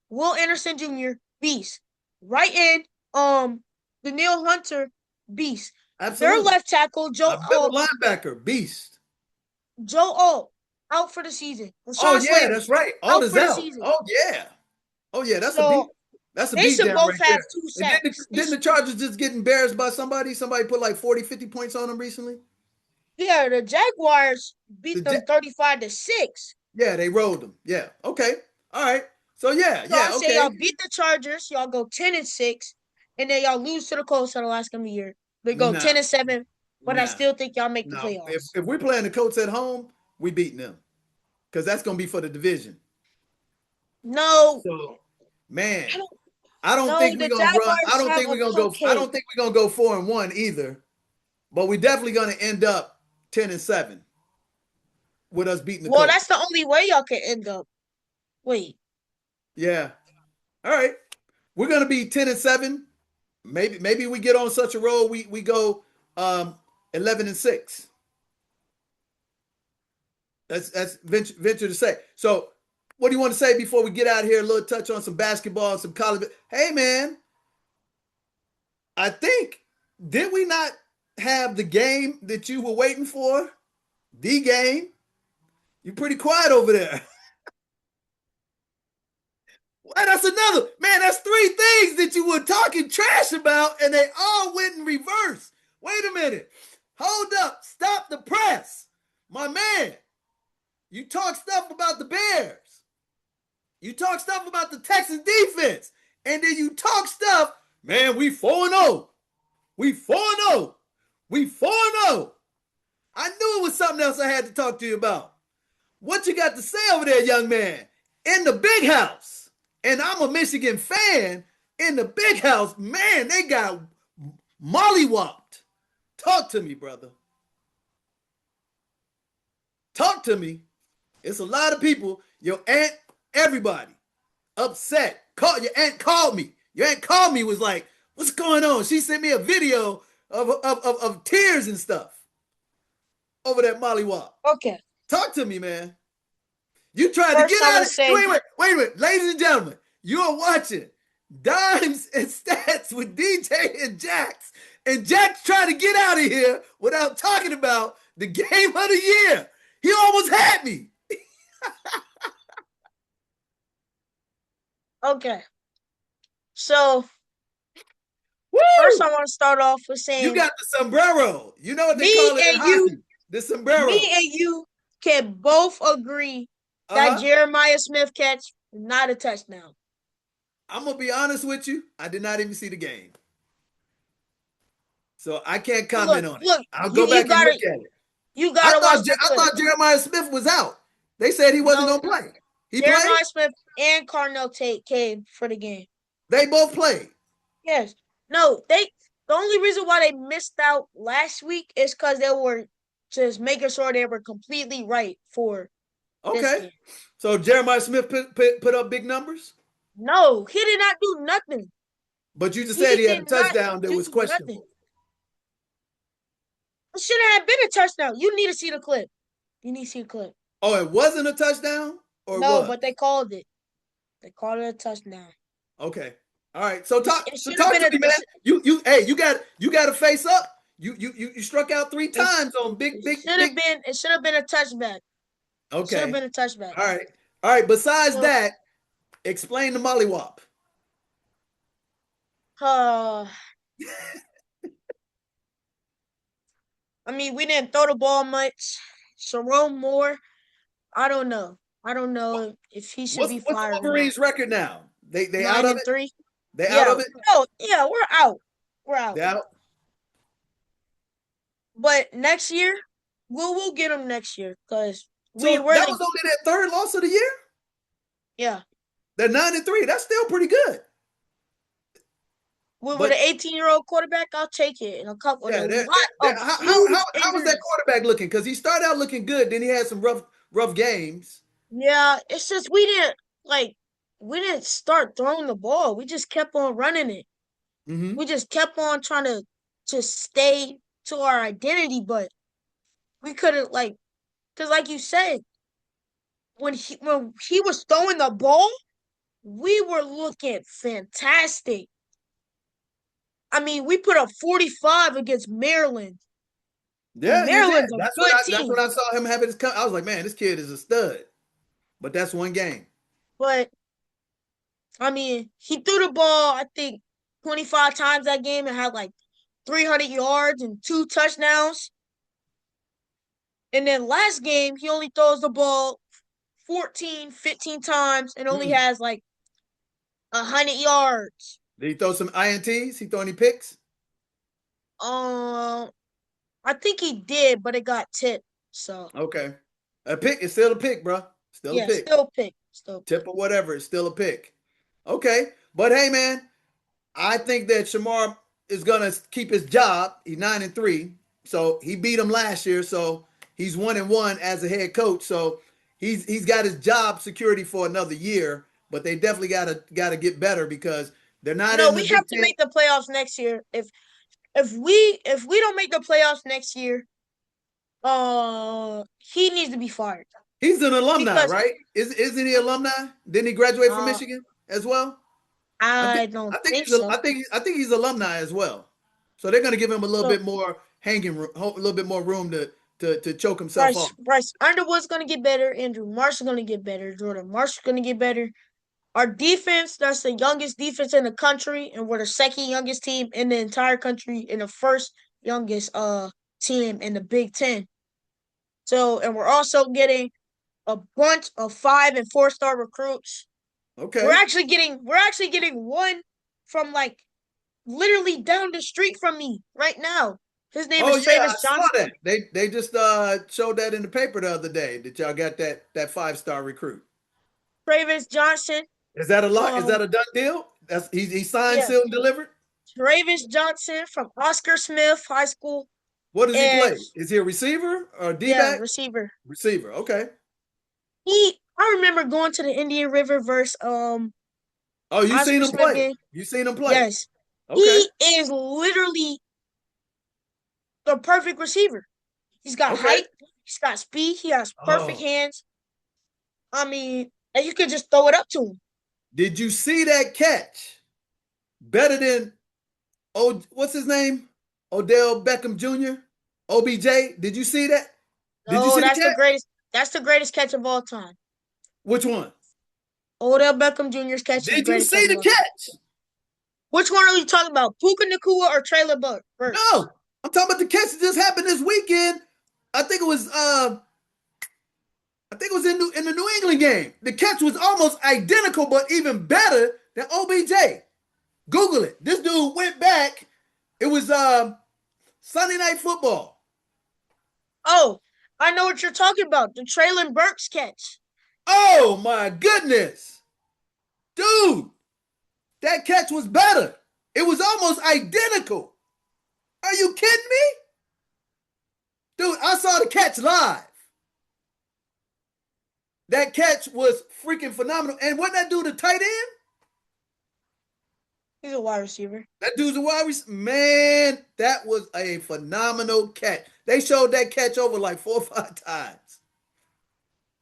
Will Anderson Jr. beast. Right in Daniil Hunter beast. Absolutely. Their left tackle A middle linebacker, beast. Joe O out for the season. Oh yeah, that's right. All is for the out. season. Oh yeah, that's So, a beat. That's a they beat should down both right have there. 2 And sacks. didn't the Chargers just get embarrassed by somebody? Somebody put like 40, 50 points on them recently? Yeah, the Jaguars beat The them 35-6. Yeah, they rolled them. Yeah. Okay. All right. So yeah, So I yeah. say Okay. y'all beat the Chargers, y'all go 10-6, and then y'all lose to the Colts at the last game of the year. They go Nah, 10-7, but I nah, still think y'all make the no. If playoffs. if we're playing the Colts at home, we beating them because that's gonna be for the division. No, So, man, I don't I don't know. think we're The gonna run. I Jaguars don't have think a we're gonna go. I cupcake. don't think we're gonna go 4-1 either. But we're definitely gonna end up 10-7 with us beating the Well, Colts. that's the only way y'all can end up. Wait, Yeah. All right. We're gonna be 10-7. Maybe we get on such a roll. We go 11-6. That's venture to say. So, what do you want to say before we get out of here? A little touch on some basketball, some college. Hey, man, I think did we not have the game that you were waiting for? The game. You're pretty quiet over there. Well, that's another man. That's three things that you were talking trash about, and they all went in reverse. Wait a minute. Hold up. Stop the press, my man. You talk stuff about the Bears. You talk stuff about the Texans defense, and then you talk stuff. Man, we 4-0. We 4-0. We 4-0. I knew it was something else I had to talk to you about. What you got to say over there, young man? In the big house. And I'm a Michigan fan. In the big house, man, they got mollywopped. Talk to me, brother. Talk to me. It's a lot of people. Your aunt, everybody, upset. Your aunt called me. Your aunt called me, was like, what's going on? She sent me a video of tears and stuff over that mollywop. okay. Talk to me, man. You tried to First, get I'm out gonna of say wait a minute. Ladies and gentlemen, you are watching Dimes and Stats with DJ and Jax. And Jax trying to get out of here without talking about the game of the year. He almost had me. okay. So Woo! first, I want to start off with You saying got the sombrero. You know what they me call it in and you, hockey? The sombrero. me and you can both agree that Uh-huh. Jeremiah Smith catch not a touchdown. I'm gonna be honest with you. I did not even see the game. So I can't comment on it. Look, I'll you go you back and look gotta at it. you I gotta watch thought the I clip. thought Jeremiah Smith was out. They said he wasn't No, gonna play. He played? Jeremiah Smith and Carnell Tate came for the game. They both played. Yes. No, the only reason why they missed out last week is because they were just making sure they were completely right for this Okay. game. So Jeremiah Smith put up big numbers, No, he did not do nothing. but you just said He he had a did not touchdown that do was nothing. questionable. It should have been a touchdown. You need to see the clip. You need to see the clip. Oh, it wasn't a touchdown, or it No, was? but they called it. They called it a touchdown. Okay. All right. So talk It so should have talk been to a. me, man. You got to face up. You struck out three times on big It big should have big. been. It should have been a touchback. It should have Okay. been a touchback. All right. All right. Besides So, that, explain the mollywop. uh, I mean, we didn't throw the ball much. Sharon Moore, I don't know. I don't know if he should be What's the fired or not. Wolverines' record now? They out Nine of and it. three. They out Yeah. of it. No. Yeah, we're out. We're out. They out. But next year, we'll get them next year because So we're that the was only their third loss of the year. yeah. They're 9-3. That's still pretty good. With But an 18-year-old quarterback, I'll take it in a couple with yeah, a lot of how huge was that injuries. quarterback looking? Because he started out looking good, then he had some rough games. Yeah, it's just we didn't start throwing the ball. We just kept on running it. Mm-hmm. We just kept on trying to just stay to our identity, but we couldn't because like you said, when he was throwing the ball, we were looking fantastic. I mean, we put up 45 against Maryland, and Yeah, you did. Maryland's a good That's team. when I saw him having his. I was like, man, this kid is a stud. But that's one game. But I mean, he threw the ball, I think, 25 times that game and had like 300 yards and 2 touchdowns. And then last game, he only throws the ball 14, 15 times and only has like 100 yards. Did he throw some INTs? He throw any picks? I think he did, but it got tipped. So Okay. A pick is still a pick, bro. Still a yeah, pick. still pick. Still pick. Tip or whatever, it's still a pick. Okay. But hey, man, I think that Shamar is gonna keep his job. He's 9-3. So he beat him last year. So he's 1-1 as a head coach. So he's got his job security for another year. But they definitely gotta get better because they're not No, in the we Big have to Ten. make the playoffs next year. If we don't make the playoffs next year, he needs to be fired. He's an alumni, Because right? Isn't he alumni? Didn't he graduate from Michigan as well? I don't think he's so. I think he's alumni as well. So they're going to give him a little So- bit more a little bit more room to choke himself off. Bryce Underwood's gonna get better. Andrew Marsh is gonna get better. Jordan Marsh is gonna get better. Our defense, that's the youngest defense in the country, and we're the second youngest team in the entire country and the first youngest team in the Big Ten. So, and we're also getting a bunch of 5- and 4-star recruits. Okay. We're actually getting one from like literally down the street from me right now. His name is Travis I saw Johnson. that. They just showed that in the paper the other day that y'all got that 5-star recruit. Travis Johnson. Is that a lot? Is that a done deal? That's he signed, Yeah. sealed, and delivered? Travis Johnson from Oscar Smith High School. What does he And- play? Is he a receiver or a Yeah, D-back? receiver. Receiver. Okay. I remember going to the Indian River versus Oh, you Oscar seen him Smith play? game. You seen him play? Yes. Okay. He is literally the perfect receiver. He's got Okay. height, he's got speed, he has perfect Oh. hands. I mean, and you can just throw it up to him. Did you see that catch? Better than what's his name? Odell Beckham Jr. OBJ. Did you see that? Did you see that's the catch? the greatest. That's the greatest catch of all time. Which one? Odell Beckham Jr.'s catch is the Did you greatest see catch the of all time. catch? Which one are you talking about? Puka Nacua or Traylon Burks? No, I'm talking about the catch that just happened this weekend. I think it was in the New England game. The catch was almost identical, but even better than OBJ. Google it. This dude went back. It was Sunday Night Football. Oh, I know what you're talking about. The Traylon Burks catch. Oh my goodness. Dude, that catch was better. It was almost identical. Are you kidding me? Dude, I saw the catch live. That catch was freaking phenomenal. And wasn't that dude a tight end? He's a wide receiver. That dude's a wide receiver. Man, that was a phenomenal catch. They showed that catch over like 4 or 5 times.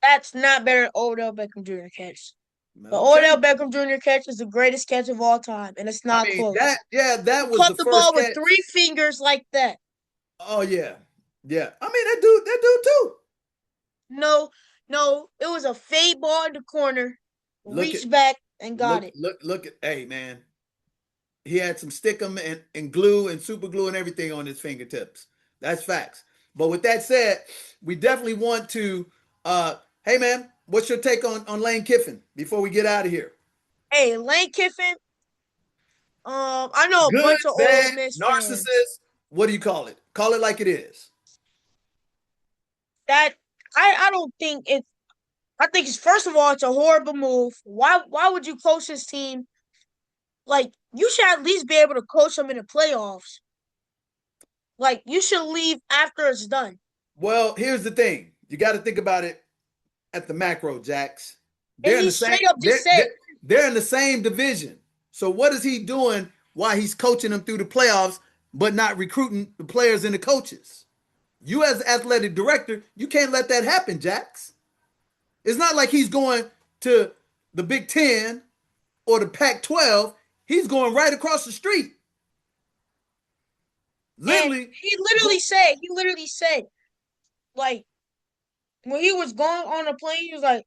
That's not better than Odell Beckham Jr. catch. The Okay. Odell Beckham Jr. catch is the greatest catch of all time, and it's not close. That He was caught the the ball first with catch. 3 fingers like that. Oh yeah. Yeah. I mean that dude too. No, it was a fade ball in the corner, reached back and got it. Look at, hey man. He had some stickum and glue and super glue and everything on his fingertips. That's facts. But with that said, we definitely want to hey man, what's your take on Lane Kiffin before we get out of here? Hey, Lane Kiffin. I know a Good, bunch of bad, Ole Miss narcissist. fans. What do you call it? Call it like it is. That I don't think it's. I think it's, first of all, it's a horrible move. Why would you coach this team? Like, you should at least be able to coach them in the playoffs. Like, you should leave after it's done. Well, here's the thing. You got to think about it at the macro, Jax. And he straight up just said, they're in the same division. So what is he doing while he's coaching them through the playoffs, but not recruiting the players and the coaches? You as athletic director, you can't let that happen, Jax. It's not like he's going to the Big Ten or the Pac-12. He's going right across the street. Literally. He literally said, like, when he was going on a plane, he was like,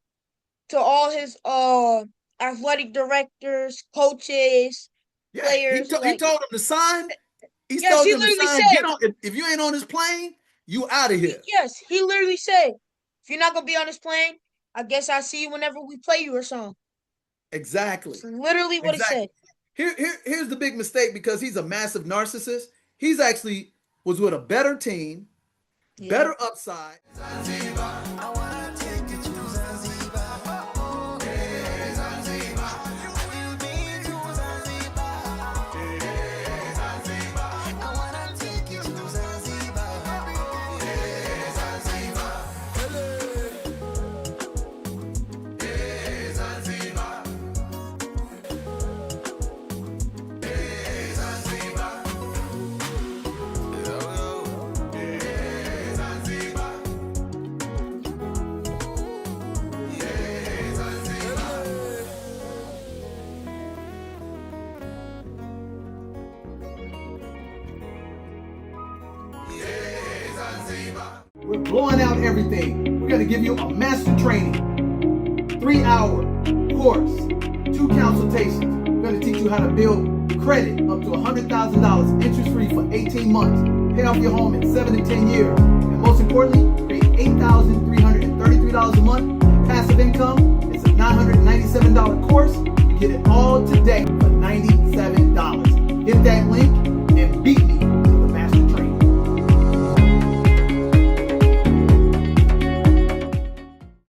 to all his athletic directors, coaches, players. He told him to sign. He Yes, told he him to literally sign. said- If you ain't on this plane, You out of here. Yes, he literally said, if you're not going to be on this plane, I guess I'll see you whenever we play you or something. Exactly. That's literally what he said. Here's the big mistake, because he's a massive narcissist. He's actually was with a better team, better upside. We're blowing out everything. We're going to give you a master training, 3-hour course, 2 consultations. We're going to teach you how to build credit up to $100,000 interest-free for 18 months. Pay off your home in 7 to 10 years. And most importantly, create $8,333 a month passive income. It's a $997 course. You get it all today for $97. Hit that link